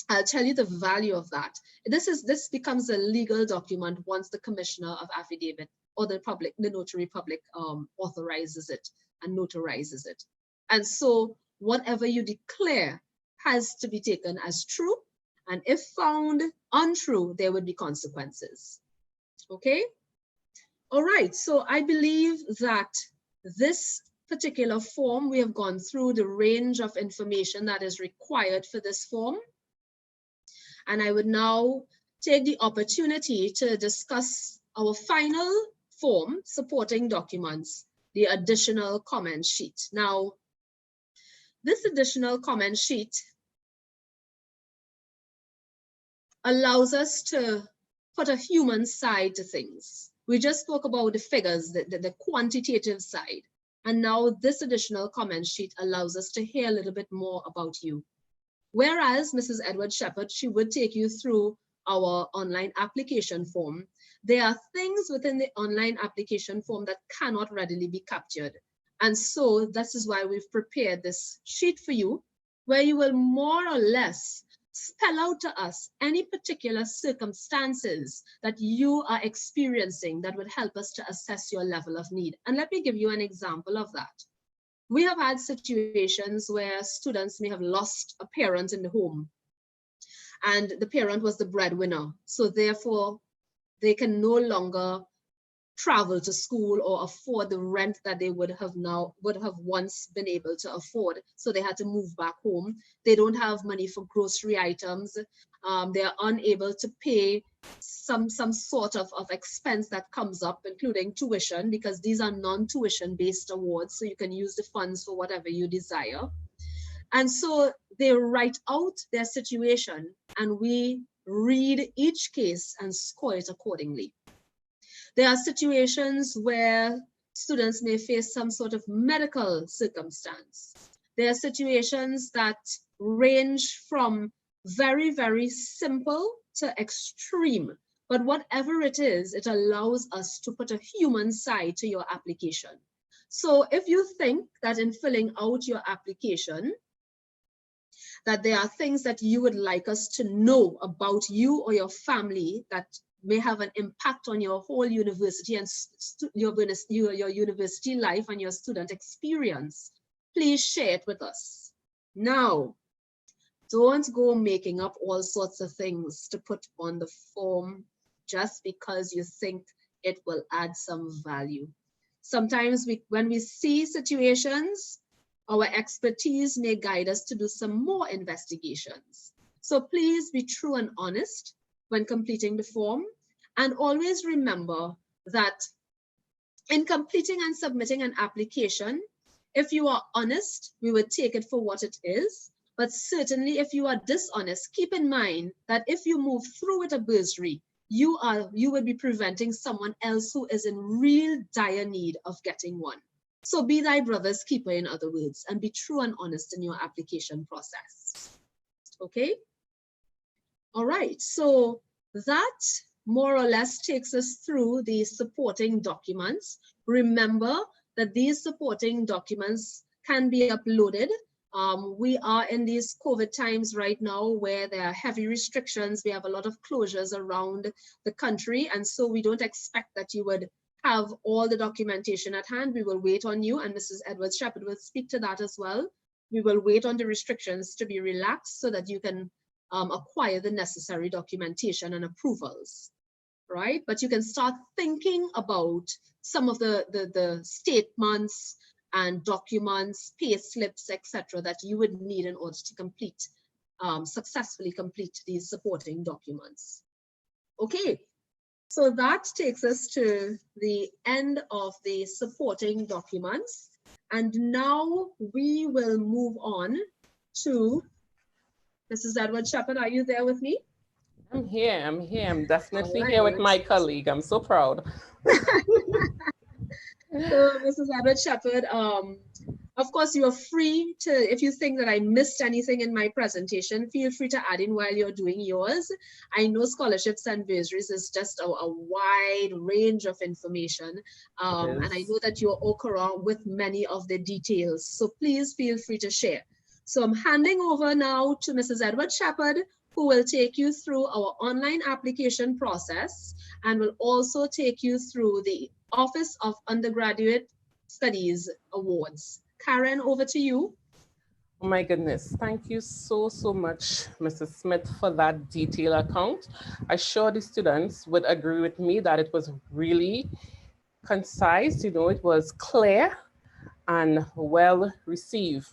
I'll tell you the value of that. This becomes a legal document once the commissioner of affidavit or the notary public authorizes it and notarizes it. And so whatever you declare has to be taken as true. And if found untrue, there would be consequences. Okay? All right, so I believe that this particular form, we have gone through the range of information that is required for this form. And I would now take the opportunity to discuss our final form, supporting documents, the additional comment sheet. Now, this additional comment sheet allows us to put a human side to things. We just spoke about the figures, the quantitative side. And now this additional comment sheet allows us to hear a little bit more about you. Whereas Mrs. Edward Shepherd, she would take you through our online application form. There are things within the online application form that cannot readily be captured. And so this is why we've prepared this sheet for you, where you will more or less spell out to us any particular circumstances that you are experiencing that would help us to assess your level of need. And let me give you an example of that. We have had situations where students may have lost a parent in the home, and the parent was the breadwinner. So therefore, they can no longer travel to school or afford the rent that they would have once been able to afford. So they had to move back home. They don't have money for grocery items. They are unable to pay some sort of expense that comes up, including tuition, because these are non-tuition based awards. So you can use the funds for whatever you desire. And so they write out their situation and we read each case and score it accordingly. There are situations where students may face some sort of medical circumstance. There are situations that range from very, very simple to extreme. But whatever it is, it allows us to put a human side to your application. So if you think that in filling out your application, that there are things that you would like us to know about you or your family that may have an impact on your whole university and your university life and your student experience, please share it with us. Now, don't go making up all sorts of things to put on the form just because you think it will add some value. Sometimes when we see situations, our expertise may guide us to do some more investigations. So please be true and honest when completing the form. And always remember that in completing and submitting an application, if you are honest, we would take it for what it is. But certainly if you are dishonest, keep in mind that if you move through with a bursary, you would be preventing someone else who is in real dire need of getting one. So be thy brother's keeper, in other words, and be true and honest in your application process. Okay? All right, so that more or less takes us through the supporting documents. Remember that these supporting documents can be uploaded. We are in these COVID times right now where there are heavy restrictions. We have a lot of closures around the country. And so we don't expect that you would have all the documentation at hand. We will wait on you, and Mrs. Edwards-Shepherd will speak to that as well. We will wait on the restrictions to be relaxed so that you can acquire the necessary documentation and approvals, right? But you can start thinking about some of the statements and documents, pay slips, etc., that you would need in order to complete, successfully complete these supporting documents. Okay, so that takes us to the end of the supporting documents. And now we will move on to Mrs. Edwards-Shepherd. Are you there with me? I'm here. I'm definitely Right, here with my colleague. I'm so proud. So, Mrs. Edwards-Shepherd, of course, you are free to, if you think that I missed anything in my presentation, feel free to add in while you're doing yours. I know scholarships and bursaries is just a wide range of information. And I know that you're okra with many of the details. So please feel free to share. So I'm handing over now to Mrs. Edwards-Shepherd, who will take you through our online application process and will also take you through the Office of Undergraduate Studies Awards. Karen, over to you. Oh my goodness. Thank you so much, Mrs. Smith, for that detailed account. I'm sure the students would agree with me that it was really concise, it was clear and well received.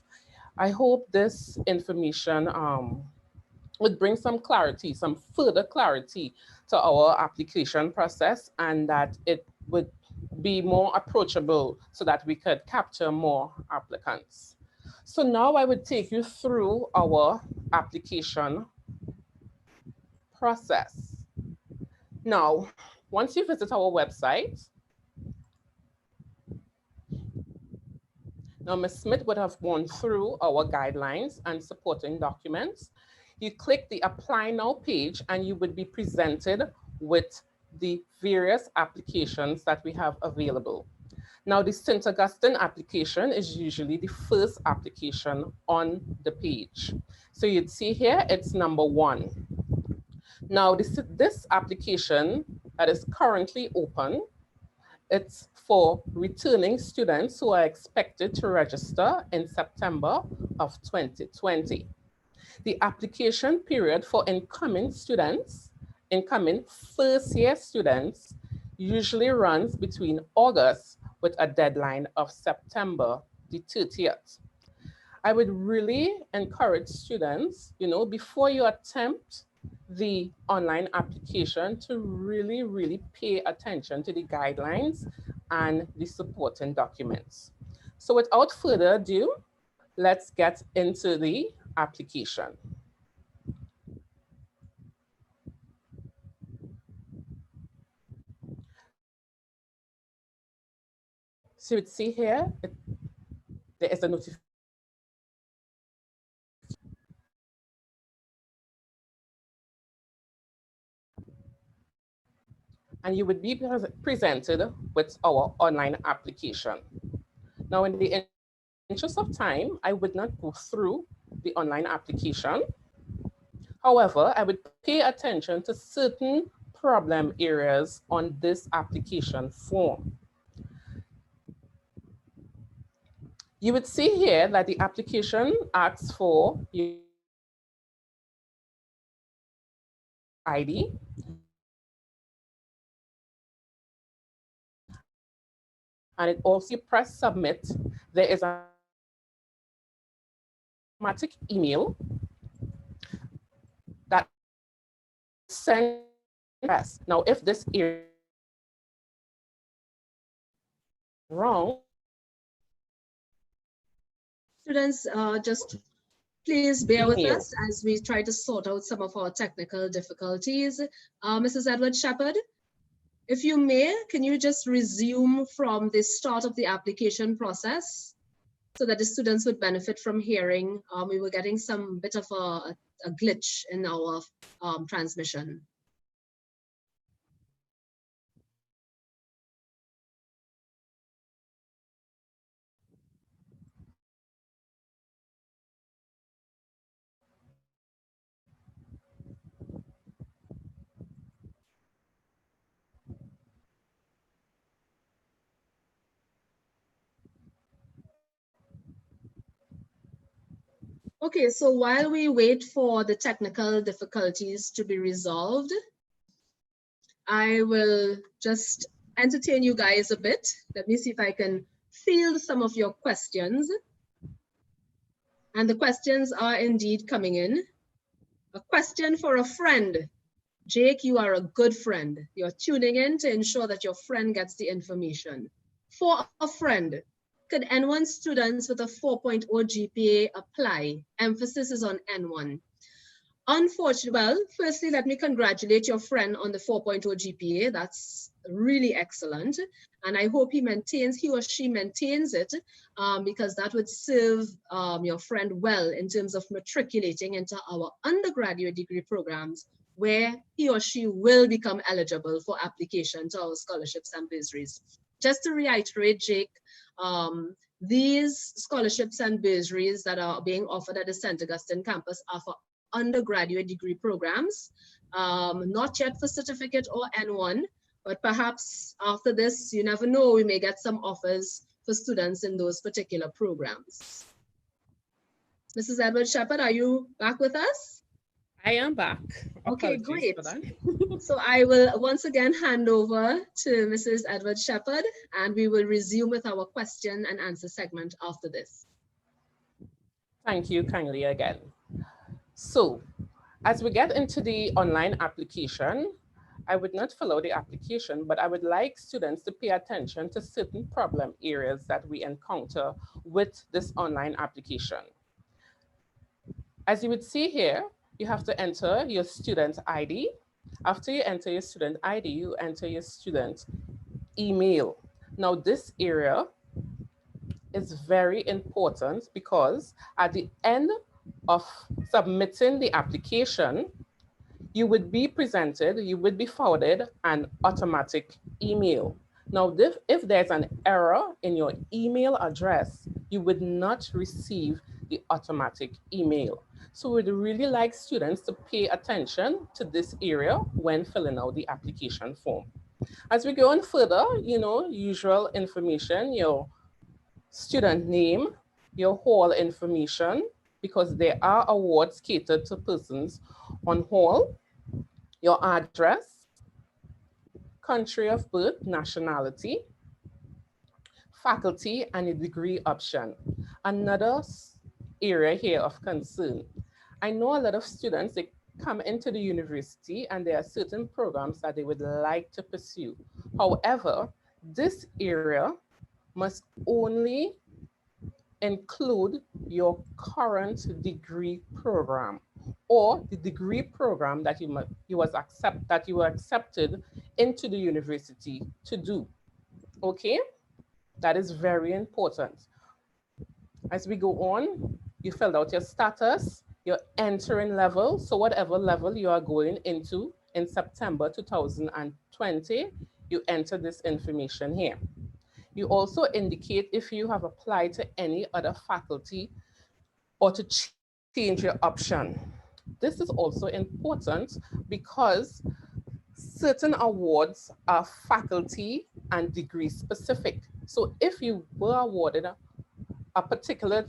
I hope this information would bring some clarity, some further clarity to our application process, and that it would be more approachable so that we could capture more applicants. So now I would take you through our application process. Now, once you visit our website, now Ms. Smith would have gone through our guidelines and supporting documents. You click the Apply Now page and you would be presented with the various applications that we have available. Now, the St. Augustine application is usually the first application on the page. So you'd see here, it's number 1. Now, this application that is currently open, it's for returning students who are expected to register in September of 2020. The application period for incoming students, incoming first-year students, usually runs between August with a deadline of September the 30th. I would really encourage students, before you attempt the online application, to really pay attention to the guidelines and the supporting documents. So without further ado, let's get into the application. So you would see here, there is a notification. And you would be presented with our online application. Now, in the interest of time, I would not go through the online application. However, I would pay attention to certain problem areas on this application form. You would see here that the application asks for your ID, and it also press submit. There is a automatic email that sends us. Now, if this is wrong, Students, just please bear with us as we try to sort out some of our technical difficulties. Mrs. Edwards-Shepherd, if you may, can you just resume from the start of the application process so that the students would benefit from hearing? We were getting some bit of a glitch in our transmission. Okay, so while we wait for the technical difficulties to be resolved, I will just entertain you guys a bit. Let me see if I can field some of your questions. And the questions are indeed coming in. A question for a friend. Jake, you are a good friend. You're tuning in to ensure that your friend gets the information. For a friend, could N1 students with a 4.0 GPA apply? Emphasis is on N1. Unfortunately, well, firstly, let me congratulate your friend on the 4.0 GPA. That's really excellent. And I hope he or she maintains it because that would serve your friend well in terms of matriculating into our undergraduate degree programs where he or she will become eligible for application to our scholarships and bursaries. Just to reiterate, Jake, these scholarships and bursaries that are being offered at the St. Augustine campus are for undergraduate degree programs, not yet for certificate or N1, but perhaps after this, you never know, we may get some offers for students in those particular programs. Mrs. Edward Shepherd, are you back with us? I am back. Okay, Apologies great. for that. So I will once again hand over to Mrs. Edward Shepherd, and we will resume with our question and answer segment after this. Thank you kindly again. So, as we get into the online application, I would not fill out the application, but I would like students to pay attention to certain problem areas that we encounter with this online application. As you would see here, you have to enter your student ID. After you enter your student ID, you enter your student email. Now, this area is very important because at the end of submitting the application, you would be presented, you would be forwarded an automatic email. Now, if there's an error in your email address, you would not receive the automatic email. So we'd really like students to pay attention to this area when filling out the application form. As we go on further, usual information, your student name, your hall information, because there are awards catered to persons on hall, your address, country of birth, nationality, faculty, and a degree option. Another area here of concern. I know a lot of students, they come into the university and there are certain programs that they would like to pursue. However, this area must only include your current degree program or the degree program that you were accepted into the university to do. Okay, that is very important. As we go on, you filled out your status, your entering level. So whatever level you are going into in September 2020, you enter this information here. You also indicate if you have applied to any other faculty or to change your option. This is also important because certain awards are faculty and degree specific. So if you were awarded a particular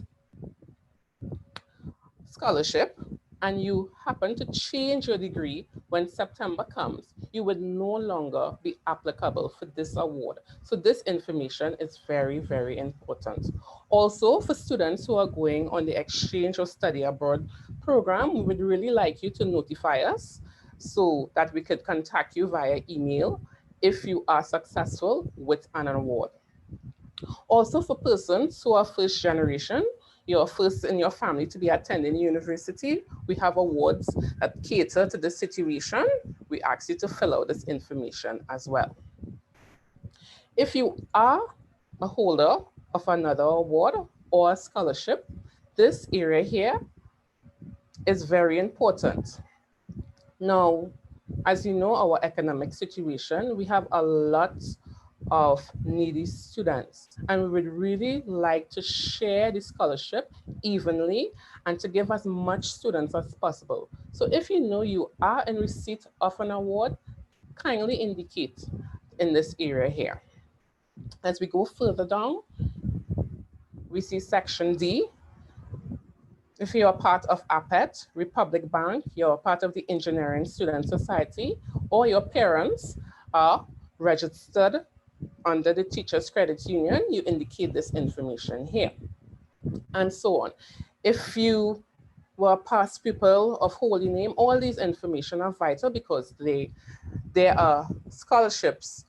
scholarship and you happen to change your degree when September comes, you would no longer be applicable for this award. So this information is very, very important. Also, for students who are going on the exchange or study abroad program, we would really like you to notify us so that we could contact you via email if you are successful with an award. Also, for persons who are first generation, you're first in your family to be attending university, we have awards that cater to this situation. We ask you to fill out this information as well. If you are a holder of another award or a scholarship, this area here is very important. Now, as you know, our economic situation, we have a lot of needy students, and we would really like to share the scholarship evenly and to give as much students as possible. So if you know you are in receipt of an award, kindly indicate in this area here. As we go further down, we see section D. If you're part of APET, Republic Bank, you're part of the Engineering Student Society, or your parents are registered under the Teachers Credit Union, you indicate this information here, and so on. If you were past pupil of Holy Name, all these information are vital because there are scholarships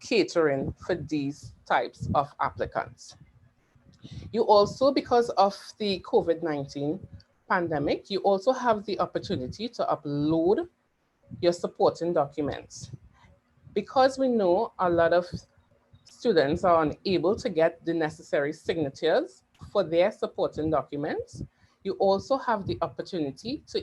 catering for these types of applicants. You also, because of the COVID-19 pandemic, you also have the opportunity to upload your supporting documents. Because we know a lot of students are unable to get the necessary signatures for their supporting documents, you also have the opportunity to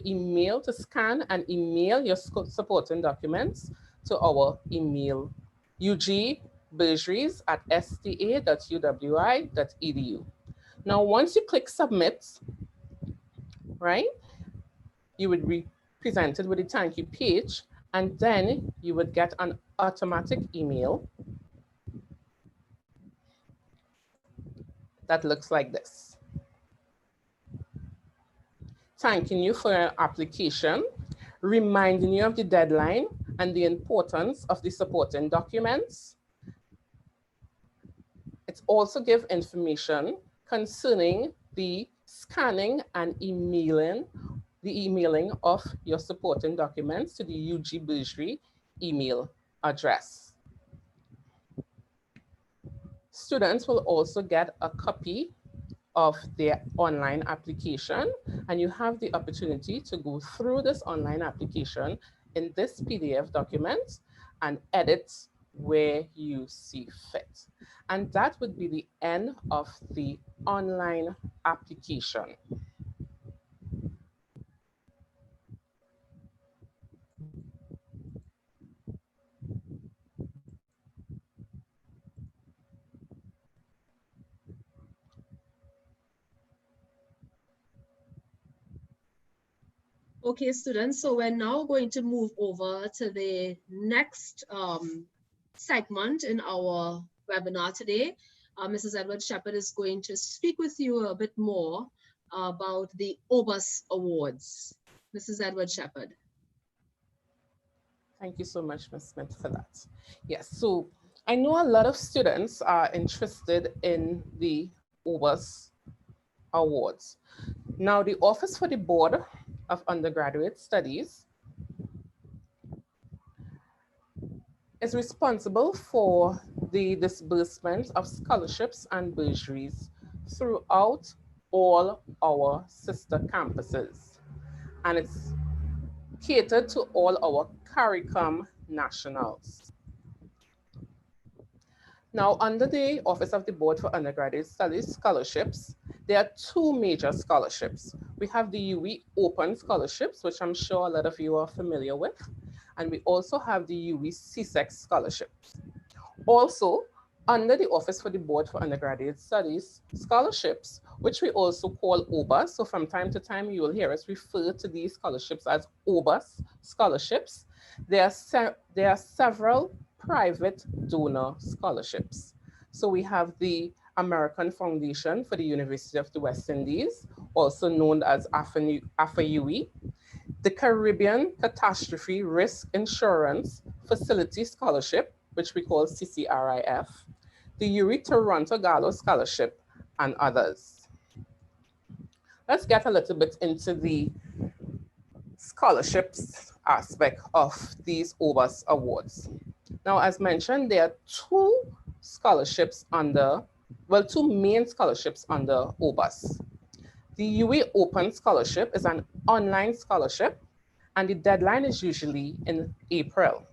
scan and email your supporting documents to our email, ugbursaries@sta.uwi.edu. Now, once you click submit, right, you would be presented with a thank you page, and then you would get an automatic email that looks like this. Thanking you for your application, reminding you of the deadline and the importance of the supporting documents. It also gives information concerning the scanning and emailing of your supporting documents to the UG Bursary email address. Students will also get a copy of their online application, and you have the opportunity to go through this online application in this PDF document and edit where you see fit. And that would be the end of the online application. Okay, students, so we're now going to move over to the next segment in our webinar today. Mrs. Edward Shepherd is going to speak with you a bit more about the OBUS Awards. Mrs. Edward Shepherd. Thank you so much, Ms. Smith, for that. Yes, so I know a lot of students are interested in the OBUS Awards. Now, the Office for the Board of Undergraduate Studies is responsible for the disbursement of scholarships and bursaries throughout all our sister campuses. And it's catered to all our CARICOM nationals. Now, under the Office of the Board for Undergraduate Studies scholarships, there are two major scholarships. We have the UWI Open Scholarships, which I'm sure a lot of you are familiar with. And we also have the UWI CSEC scholarships. Also, under the Office for the Board for Undergraduate Studies scholarships, which we also call OBUS. So from time to time, you will hear us refer to these scholarships as OBUS scholarships. There are several private donor scholarships. So we have the American Foundation for the University of the West Indies, also known as AFA-UWI, the Caribbean Catastrophe Risk Insurance Facility Scholarship, which we call CCRIF, the UWI Toronto Gallo Scholarship, and others. Let's get a little bit into the scholarships aspect of these OBUS awards. Now, as mentioned, there are two main scholarships under OBUS. The UWI Open Scholarship is an online scholarship, and the deadline is usually in April.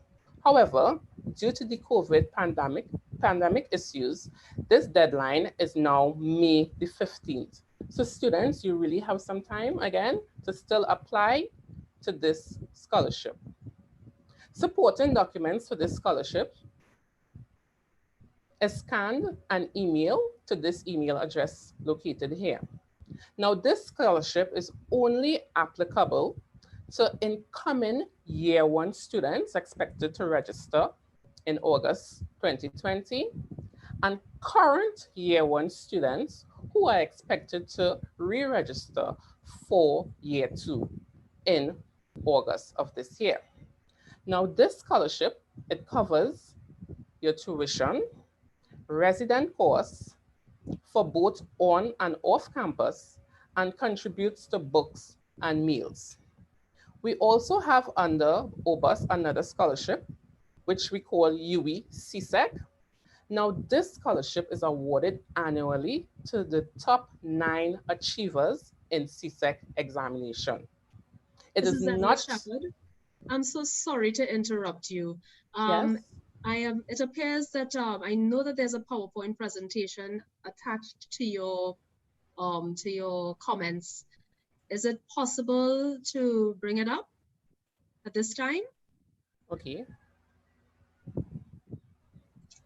However, due to the COVID pandemic issues, this deadline is now May the 15th. So students, you really have some time again to still apply to this scholarship. Supporting documents for this scholarship is scanned and emailed to this email address located here. Now, this scholarship is only applicable to incoming year one students expected to register in August 2020 and current year one students who are expected to re-register for year 2 in August of this year. Now, this scholarship, it covers your tuition, resident costs for both on and off campus, and contributes to books and meals. We also have under OBUS another scholarship, which we call UE CSEC. Now, this scholarship is awarded annually to the top 9 achievers in CSEC examination. It is not. Shepherd, I'm so sorry to interrupt you. Yes. It appears that I know that there's a PowerPoint presentation attached to your comments. Is it possible to bring it up at this time? Okay.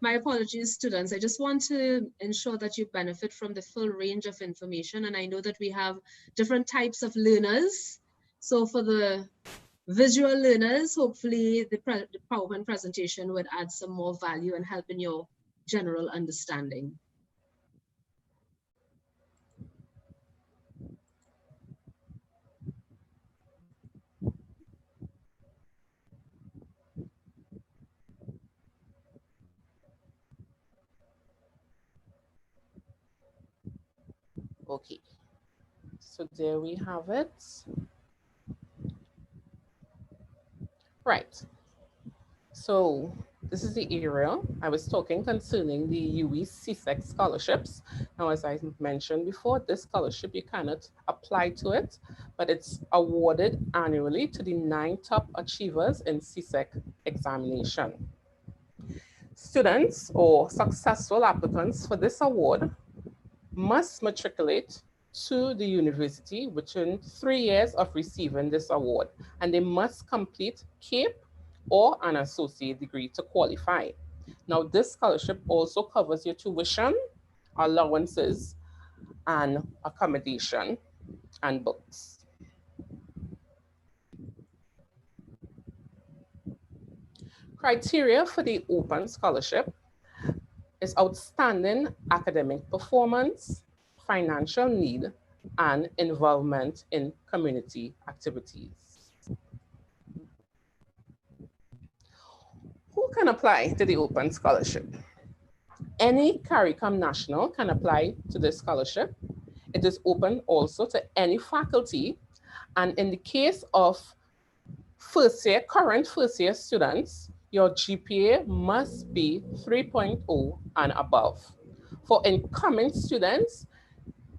My apologies, students. I just want to ensure that you benefit from the full range of information. And I know that we have different types of learners. So for the visual learners, hopefully the PowerPoint presentation would add some more value and help in your general understanding. Okay, so there we have it. Right. So this is the area I was talking concerning the UE CSEC scholarships. Now, as I mentioned before, this scholarship, you cannot apply to it, but it's awarded annually to the 9 top achievers in CSEC examination. Students or successful applicants for this award must matriculate to the university within 3 years of receiving this award, and they must complete CAPE or an associate degree to qualify. Now, this scholarship also covers your tuition, allowances, and accommodation and books. Criteria for the open scholarship is outstanding academic performance, financial need, and involvement in community activities. Who can apply to the open scholarship? Any CARICOM national can apply to this scholarship. It is open also to any faculty. And in the case of current first year students, your GPA must be 3.0 and above. For incoming students,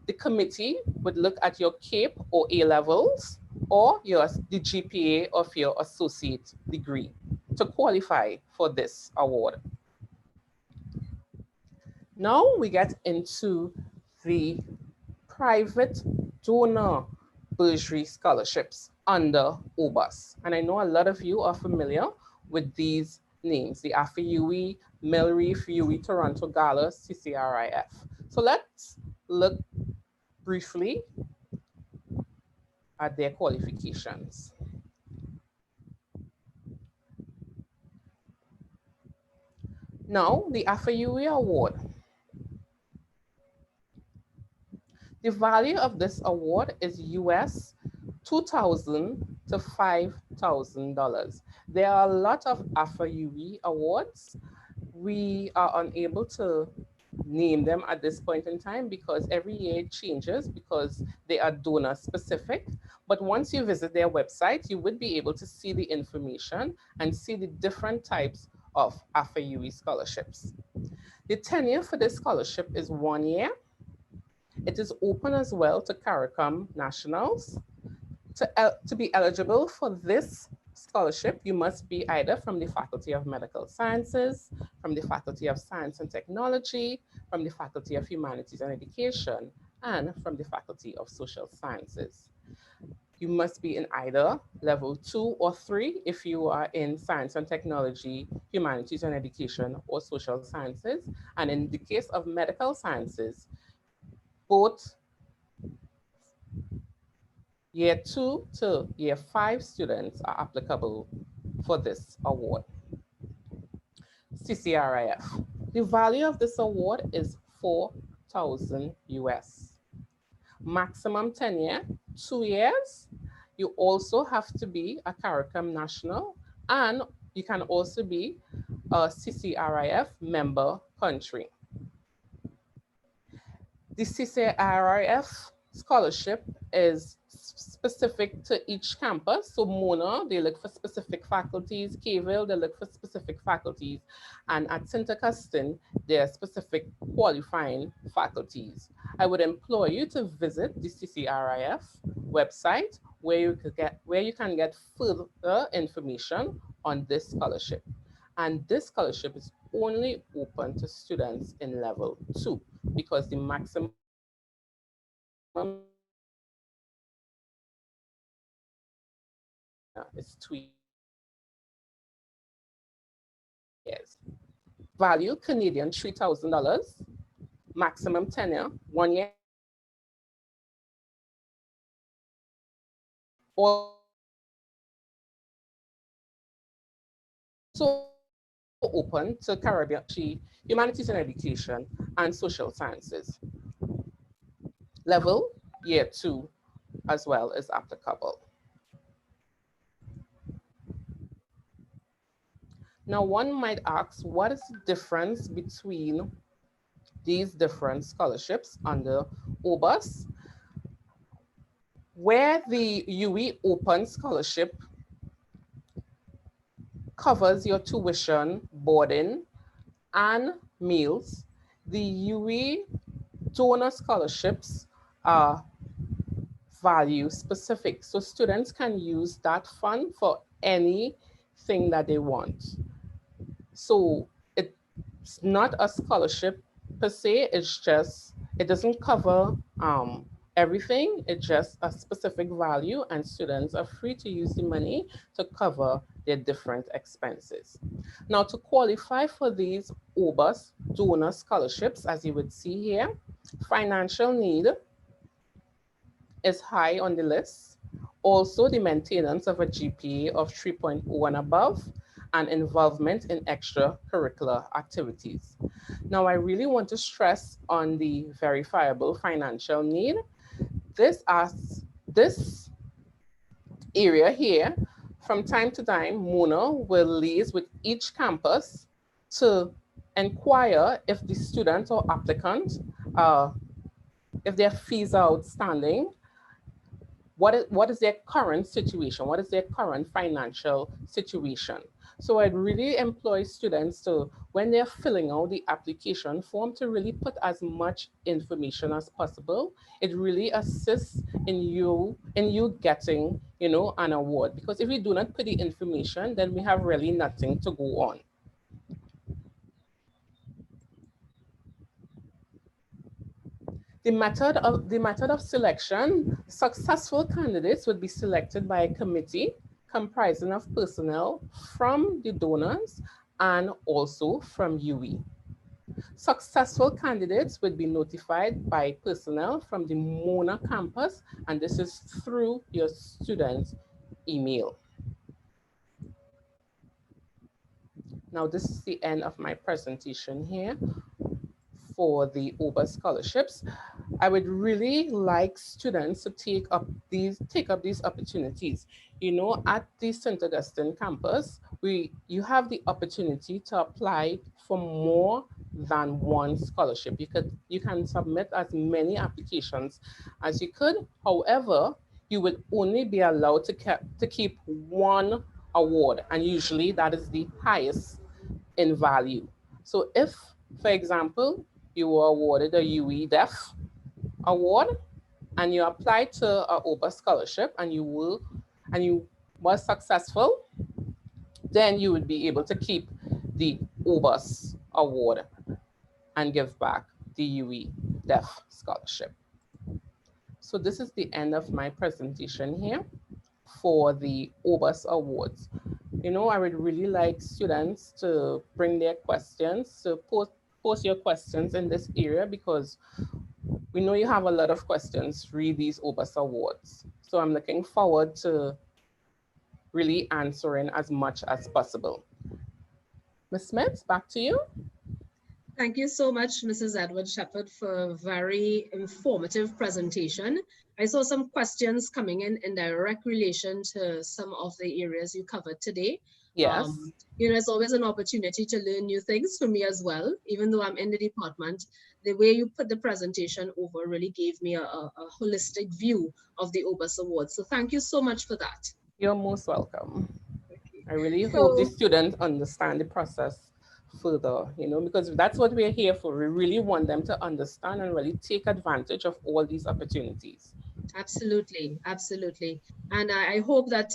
the committee would look at your CAPE or A levels or the GPA of your associate degree to qualify for this award. Now we get into the private donor bursary scholarships under OBUS. And I know a lot of you are familiar with these names, the AFA-UE, Millreef, UE, Toronto Gala, CCRIF. So let's look briefly at their qualifications. Now, the AFA-UE award. The value of this award is US $2,000 to $5,000. There are a lot of AFA-UE awards. We are unable to name them at this point in time because every year it changes because they are donor specific. But once you visit their website, you would be able to see the information and see the different types of AFA-UE scholarships. The tenure for this scholarship is 1 year. It is open as well to CARICOM nationals. To be eligible for this scholarship, you must be either from the Faculty of Medical Sciences, from the Faculty of Science and Technology, from the Faculty of Humanities and Education, and from the Faculty of Social Sciences. You must be in either level 2 or 3 if you are in Science and Technology, Humanities and Education, or Social Sciences. And in the case of Medical Sciences, both year 2 to year 5 students are applicable for this award. CCRIF. The value of this award is $4,000 US. Maximum tenure 2 years. You also have to be a CARICOM national, and you can also be a CCRIF member country. The CCRIF scholarship is specific to each campus. So Mona, they look for specific faculties. Kville, they look for specific faculties. And at St. Augustine, there are specific qualifying faculties. I would implore you to visit the CCRIF website where you can get further information on this scholarship. And this scholarship is only open to students in level 2 because the maximum is 2 years. Value Canadian $3,000. Maximum tenure 1 year. Also open to Caribbean, humanities and education, and social sciences. Level year 2 as well is applicable. Now, one might ask, what is the difference between these different scholarships under OBUS? Where the UE Open Scholarship covers your tuition, boarding, and meals, the UE donor scholarships are value specific. So students can use that fund for anything that they want. So it's not a scholarship per se, it doesn't cover everything, it's just a specific value, and students are free to use the money to cover their different expenses. Now, to qualify for these OBUS donor scholarships, as you would see here, financial need is high on the list. Also, the maintenance of a GPA of 3.0 and above, and involvement in extracurricular activities. Now, I really want to stress on the verifiable financial need. This area here, from time to time, Mona will liaise with each campus to inquire if the student or applicant, if their fees are outstanding, what is their current situation? What is their current financial situation? So I'd really employ students to, when they're filling out the application form, to really put as much information as possible. It really assists in you getting, an award. Because if we do not put the information, then we have really nothing to go on. The method of selection: successful candidates would be selected by a committee comprising of personnel from the donors and also from UE. Successful candidates would be notified by personnel from the Mona campus, and this is through your student's email. Now, this is the end of my presentation here for the OBUS scholarships. I would really like students to take up these opportunities. At the St. Augustine campus, you have the opportunity to apply for more than one scholarship. You can submit as many applications as you could. However, you would only be allowed to keep one award, and usually that is the highest in value. So if, for example, you were awarded a UE Def award and you applied to an OBUS scholarship and you were successful, then you would be able to keep the OBUS award and give back the UE Def scholarship. So this is the end of my presentation here for the OBUS awards. I would really like students to bring their questions, to post your questions in this area, because we know you have a lot of questions re these OBUS awards. So I'm looking forward to really answering as much as possible. Ms. Smith, back to you. Thank you so much, Mrs. Edward Shepherd, for a very informative presentation. I saw some questions coming in direct relation to some of the areas you covered today. Yes. It's always an opportunity to learn new things for me as well, even though I'm in the department. The way you put the presentation over really gave me a holistic view of the OBUS Awards. So thank you so much for that. You're most welcome. Okay. I really hope the So students understand the process further, because that's what we're here for. We really want them to understand and really take advantage of all these opportunities. absolutely, absolutely. And I hope that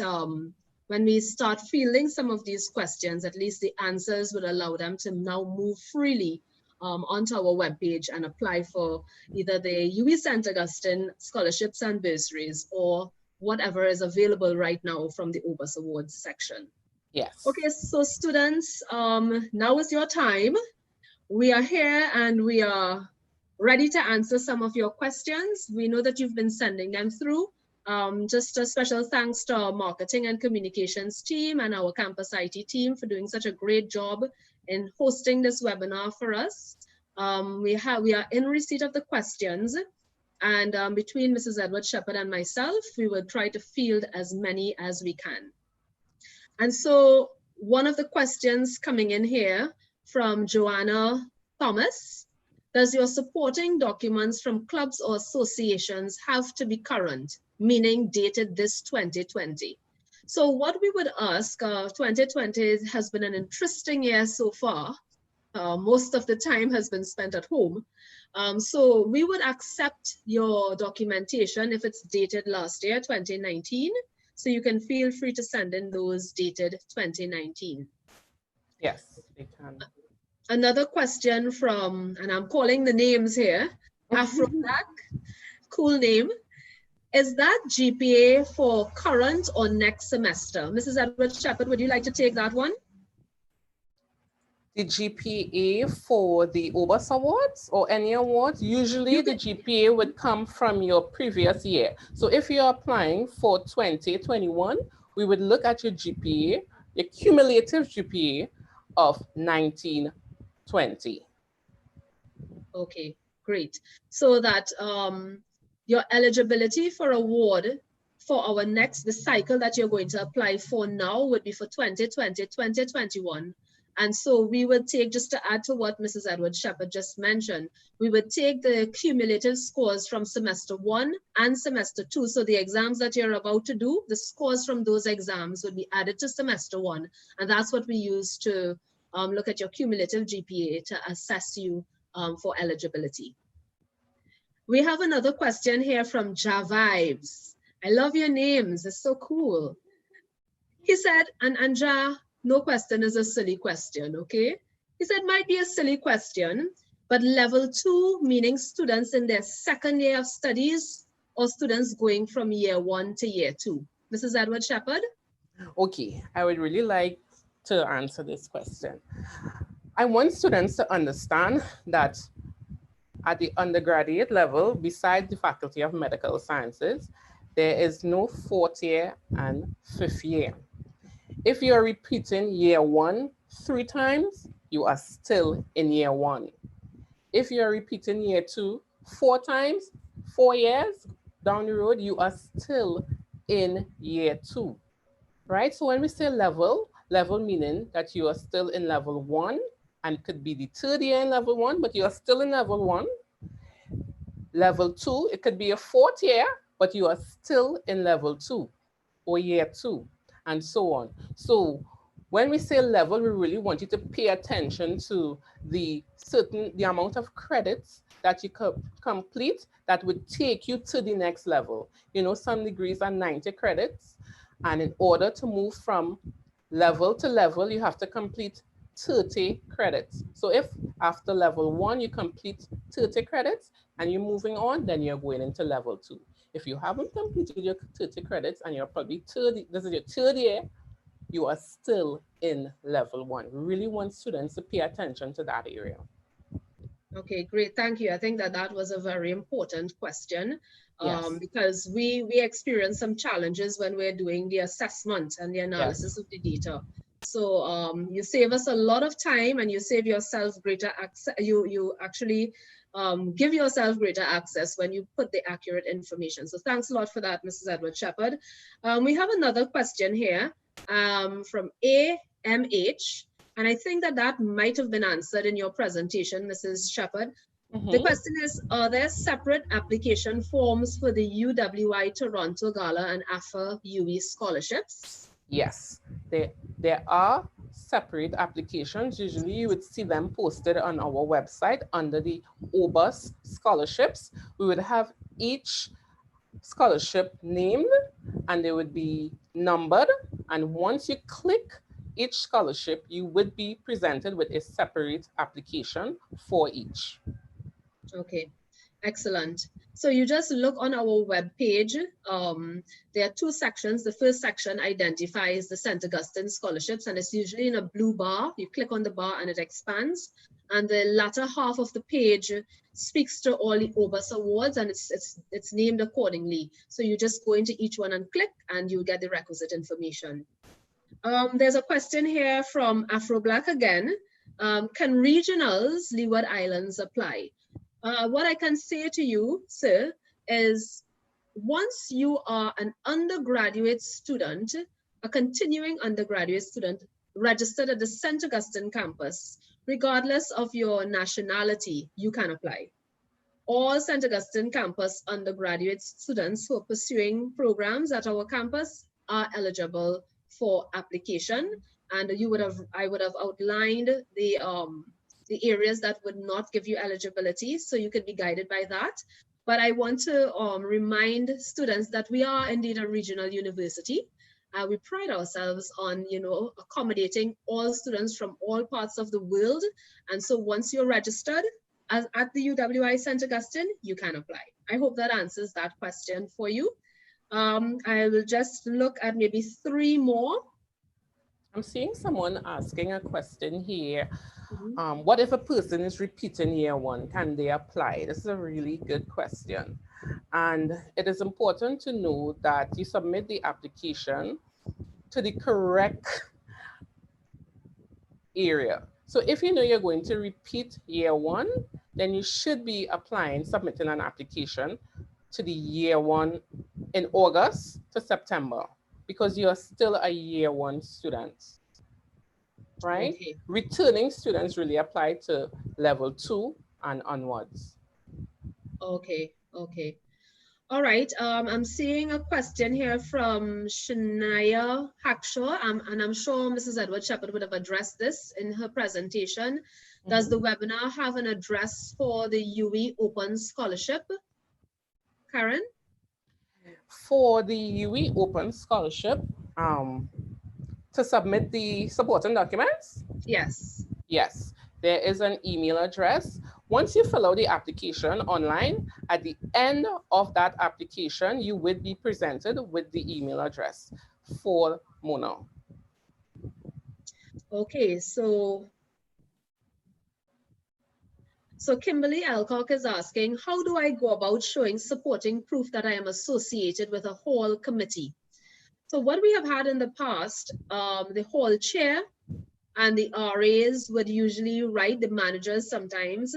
when we start fielding some of these questions, at least the answers would allow them to now move freely onto our webpage and apply for either the UE St. Augustine scholarships and bursaries or whatever is available right now from the OBUS Awards section. Yes. Okay, so students, now is your time. We are here and we are ready to answer some of your questions. We know that you've been sending them through. Just a special thanks to our marketing and communications team and our campus IT team for doing such a great job in hosting this webinar for us. We are in receipt of the questions, and between Mrs. Edward Shepherd and myself, we will try to field as many as we can. And so one of the questions coming in here from Joanna Thomas: does your supporting documents from clubs or associations have to be current, meaning dated this 2020? So what we would ask, 2020 has been an interesting year so far. Most of the time has been spent at home. So we would accept your documentation if it's dated last year, 2019. So you can feel free to send in those dated 2019. Yes, they can. Another question from, and I'm calling the names here, Afronac, cool name. Is that GPA for current or next semester? Mrs. Edward Shepherd, would you like to take that one? The GPA for the OBUS Awards or any awards, usually the GPA would come from your previous year. So if you're applying for 2021, we would look at your GPA, your cumulative GPA of 1920. Okay, great. So that your eligibility for award for our next, the cycle that you're going to apply for now would be for 2020, 2021. And so we would take, just to add to what Mrs. Edward Shepherd just mentioned, we would take the cumulative scores from semester 1 and semester 2. So the exams that you're about to do, the scores from those exams would be added to semester 1. And that's what we use to look at your cumulative GPA to assess you for eligibility. We have another question here from Javibes. I love your names, it's so cool. He said, and Anja, no question is a silly question, okay? He said, might be a silly question, but level 2, meaning students in their second year of studies or students going from year 1 to year 2. Mrs. Edward Shepherd? Okay, I would really like to answer this question. I want students to understand that at the undergraduate level, besides the Faculty of Medical Sciences, there is no 4th year and 5th year. If you're repeating year 1 3 times, you are still in year 1. If you're repeating year 2 4 times, 4 years down the road, you are still in year 2, right? So when we say level meaning that you are still in level 1, and it could be the 3rd year in level 1, but you are still in level 1. Level 2, it could be a 4th year, but you are still in level 2 or year 2, and so on. So when we say level, we really want you to pay attention to the amount of credits that you could complete that would take you to the next level. You know, some degrees are 90 credits, and in order to move from level to level, you have to complete 30 credits. So if after level 1, you complete 30 credits and you're moving on, then you're going into level 2. If you haven't completed your 30 credits and you're probably this is your 3rd year, you are still in level 1. We really want students to pay attention to that area. Okay, great, thank you. I think that was a very important question. Yes. Because we experience some challenges when we're doing the assessment and the analysis of the data. So you save us a lot of time, and you save yourself greater access. You actually give yourself greater access when you put the accurate information. So thanks a lot for that, Mrs. Edward Shepherd. We have another question here from AMH, and I think that might have been answered in your presentation, Mrs. Shepherd. The question is, are there separate application forms for the UWI Toronto Gala and AFA UE scholarships? Yes, there are separate applications. Usually you would see them posted on our website under the OBUS scholarships. We would have each scholarship named, and they would be numbered. And once you click each scholarship, you would be presented with a separate application for each. Okay, excellent. So you just look on our webpage. There are two sections. The first section identifies the St. Augustine scholarships, and it's usually in a blue bar. You click on the bar and it expands. And the latter half of the page speaks to all the OBUS awards, and it's named accordingly. So you just go into each one and click, and you get the requisite information. There's a question here from Afro Black again. Can regionals, Leeward Islands apply? What I can say to you, sir, is once you are an undergraduate student, a continuing undergraduate student registered at the St. Augustine campus, regardless of your nationality, you can apply. All St. Augustine campus undergraduate students who are pursuing programs at our campus are eligible for application. And I would have outlined the areas that would not give you eligibility, so you could be guided by that. But I want to remind students that we are indeed a regional university. We pride ourselves on, accommodating all students from all parts of the world. And so once you're registered at the UWI St. Augustine, you can apply. I hope that answers that question for you. I will just look at maybe three more. I'm seeing someone asking a question here. What if a person is repeating year one? Can they apply? This is a really good question. And it is important to know that you submit the application to the correct area. So if you know you're going to repeat year one, then you should be submitting an application to the year one in August to September, because you're still a year one student. Right? Okay. Returning students really apply to level 2 and onwards. Okay, okay. All right, I'm seeing a question here from Shania Hackshaw, and I'm sure Mrs. Edward Shepherd would have addressed this in her presentation. Does the webinar have an address for the UE Open Scholarship? Karen? For the UE Open Scholarship, to submit the supporting documents? Yes. Yes, there is an email address. Once you fill out the application online, at the end of that application, you would be presented with the email address for Mona. Okay, so Kimberly Alcock is asking, how do I go about showing supporting proof that I am associated with a hall committee? So what we have had in the past, the hall chair and the RAs would usually write, the managers sometimes,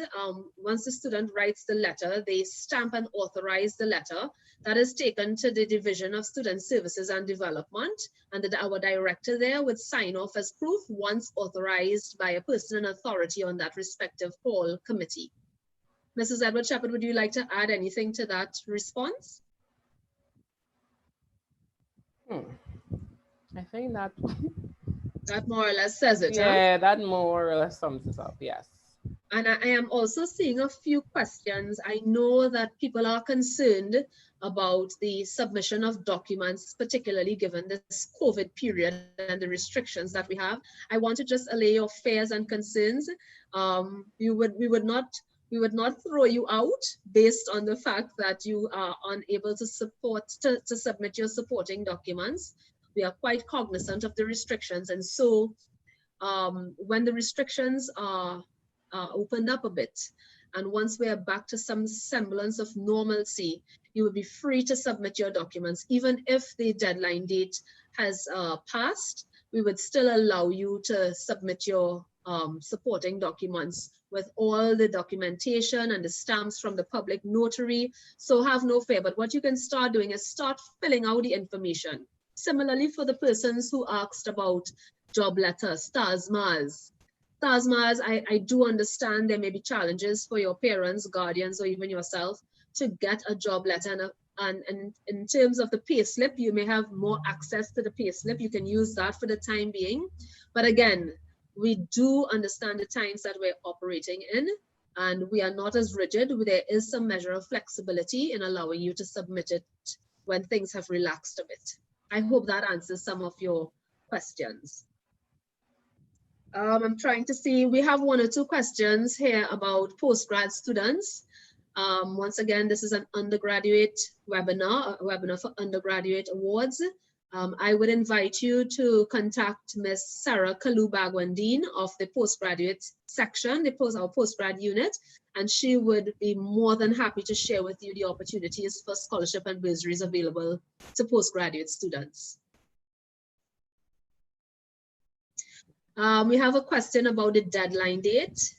once the student writes the letter, they stamp and authorize the letter. That is taken to the Division of Student Services and Development, and our director there would sign off as proof once authorized by a person in authority on that respective hall committee. Mrs. Edward Shepherd, would you like to add anything to that response? I think that more or less says it. Yeah, that more or less sums it up, yes. And I am also seeing a few questions. I know that people are concerned about the submission of documents, particularly given this COVID period and the restrictions that we have. I want to just allay your fears and concerns. We would not throw you out based on the fact that you are unable to submit your supporting documents. We are quite cognizant of the restrictions, and so when the restrictions are opened up a bit, and once we are back to some semblance of normalcy, you will be free to submit your documents, even if the deadline date has passed. we would still allow you to submit your supporting documents with all the documentation and the stamps from the public notary. So have no fear, but what you can start doing is start filling out the information. Similarly, for the persons who asked about job letters, TASMAs. TASMAs, I do understand there may be challenges for your parents, guardians, or even yourself to get a job letter. And in terms of the payslip, you may have more access to the payslip. You can use that for the time being. But again, we do understand the times that we're operating in, and we are not as rigid. There is some measure of flexibility in allowing you to submit it when things have relaxed a bit. I hope that answers some of your questions. I'm trying to see, we have 1 or 2 questions here about postgrad students. Once again, this is an undergraduate webinar, a webinar for undergraduate awards. I would invite you to contact Ms. Sarah Kalu-Bagwandine of the postgraduate section, our postgrad unit, and she would be more than happy to share with you the opportunities for scholarship and bursaries available to postgraduate students. We have a question about the deadline date.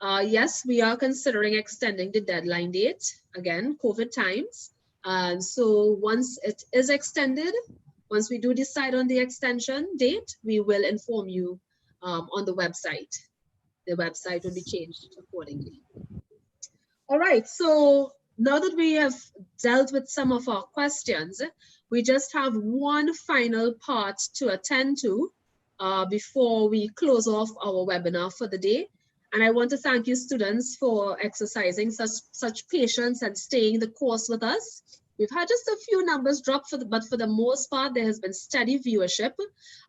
Yes, we are considering extending the deadline date, again, COVID times. And so once it is extended, once we do decide on the extension date, we will inform you on the website. The website will be changed accordingly. All right, so now that we have dealt with some of our questions, we just have one final part to attend to before we close off our webinar for the day. And I want to thank you students for exercising such patience and staying the course with us. We've had just a few numbers drop, but for the most part, there has been steady viewership.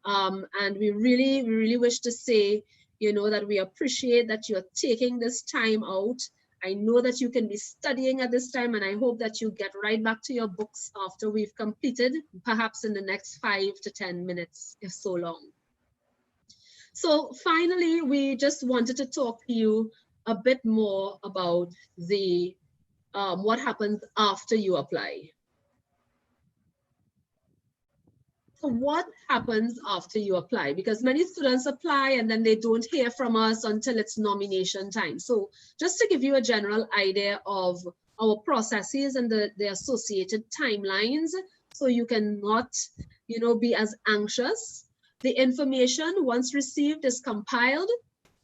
And we really wish to say, you know, that we appreciate that you're taking this time out. I know that you can be studying at this time, and I hope that you get right back to your books after we've completed, perhaps in the next 5 to 10 minutes, if so long. So finally, we just wanted to talk to you a bit more about the what happens after you apply. So what happens after you apply? Because many students apply and then they don't hear from us until it's nomination time. So just to give you a general idea of our processes and the associated timelines, so you cannot, you know, be as anxious. The information, once received, is compiled,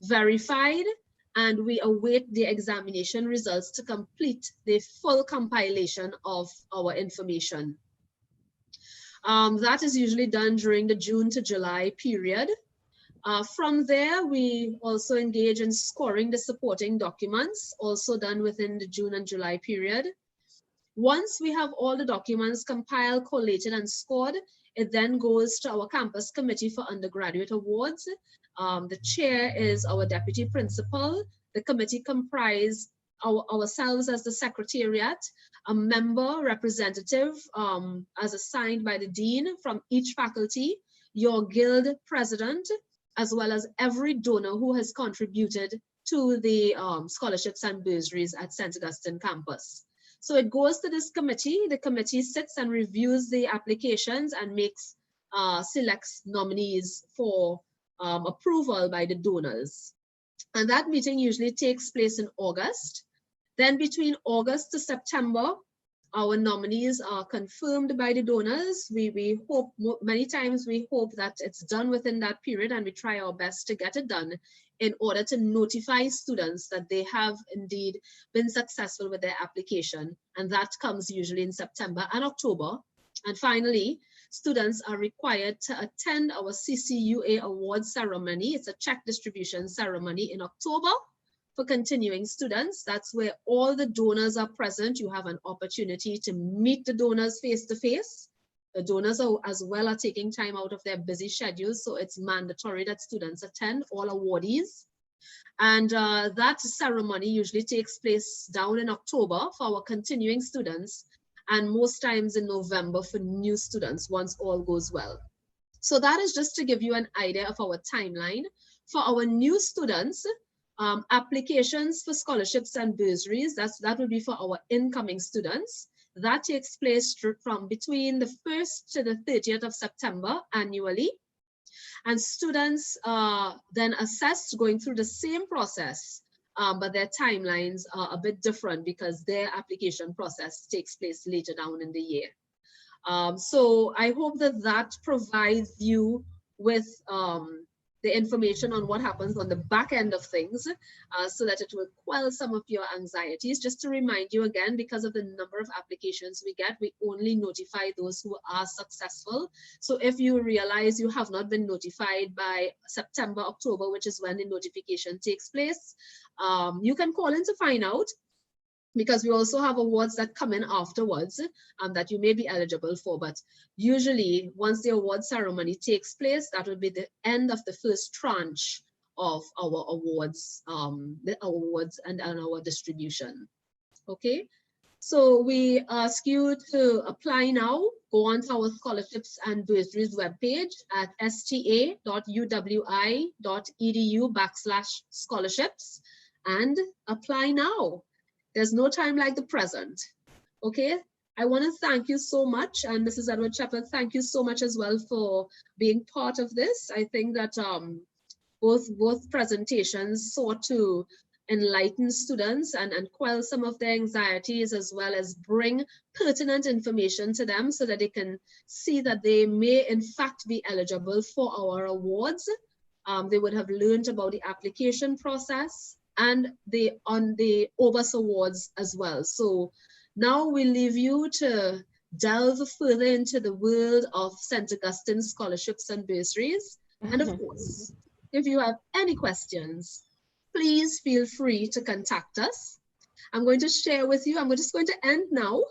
verified, and we await the examination results to complete the full compilation of our information. That is usually done during the June to July period. From there, we also engage in scoring the supporting documents, also done within the June and July period. Once we have all the documents compiled, collated, and scored, it then goes to our campus committee for undergraduate awards. The chair is our deputy principal. The committee comprises ourselves as the secretariat, a member representative as assigned by the dean from each faculty, your guild president, as well as every donor who has contributed to the scholarships and bursaries at St. Augustine campus. So it goes to this committee. The committee sits and reviews the applications and makes selects nominees for approval by the donors. And that meeting usually takes place in August. Then between August to September, our nominees are confirmed by the donors. We hope, many times we hope that it's done within that period, and we try our best to get it done in order to notify students that they have indeed been successful with their application. And that comes usually in September and October. And finally, students are required to attend our CCUA award ceremony. It's a check distribution ceremony in October. For continuing students, that's where all the donors are present. You have an opportunity to meet the donors face to face. The donors as well are taking time out of their busy schedules, so it's mandatory that students attend, all awardees. And that ceremony usually takes place down in October for our continuing students, and most times in November for new students once all goes well. So that is just to give you an idea of our timeline. For our new students, applications for scholarships and bursaries, that will be for our incoming students. That takes place from between the 1st to the 30th of September annually. And students are then assessed going through the same process, but their timelines are a bit different because their application process takes place later down in the year. So I hope that that provides you with the information on what happens on the back end of things, so that it will quell some of your anxieties. Just to remind you again, because of the number of applications we get, we only notify those who are successful. So if you realize you have not been notified by September, October, which is when the notification takes place, you can call in to find out, because we also have awards that come in afterwards that you may be eligible for. But usually once the award ceremony takes place, that will be the end of the first tranche of our awards, the awards and our distribution. Okay, so we ask you to apply now. Go on to our scholarships and bursaries webpage at sta.uwi.edu/scholarships and apply now. There's no time like the present. Okay, I want to thank you so much. And Mrs. Edward Shepherd, thank you so much as well for being part of this. I think that both presentations sought to enlighten students and quell some of their anxieties, as well as bring pertinent information to them so that they can see that they may in fact be eligible for our awards. They would have learned about the application process and on the OBUS awards as well. So now we leave you to delve further into the world of St. Augustine scholarships and bursaries. And of course, if you have any questions, please feel free to contact us. I'm going to share with you, I'm just going to end now.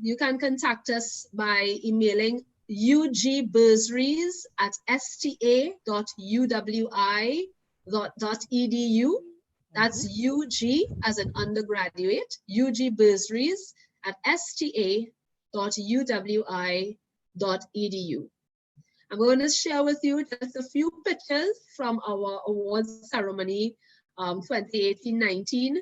You can contact us by emailing ugbursaries@sta.uwi.edu. That's UG as an undergraduate, ugbursaries@sta.uwi.edu. I'm going to share with you just a few pictures from our awards ceremony 2018-19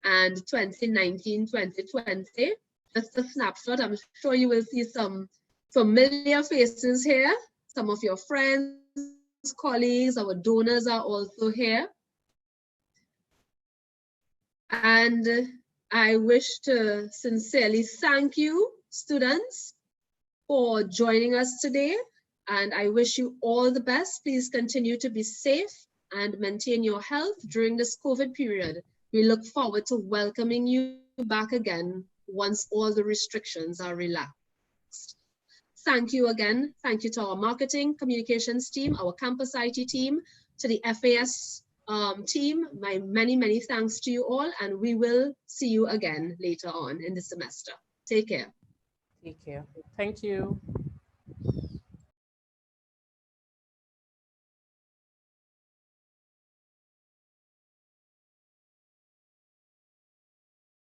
and 2019-2020. Just a snapshot. I'm sure you will see some familiar faces here. Some of your friends, colleagues, our donors are also here. And I wish to sincerely thank you, students, for joining us today. And I wish you all the best. Please continue to be safe and maintain your health during this COVID period. We look forward to welcoming you back again once all the restrictions are relaxed. Thank you again. Thank you to our marketing communications team, our campus IT team, to the FAS team. My many thanks to you all, and we will see you again later on in the semester. Take care. Take care. Thank you.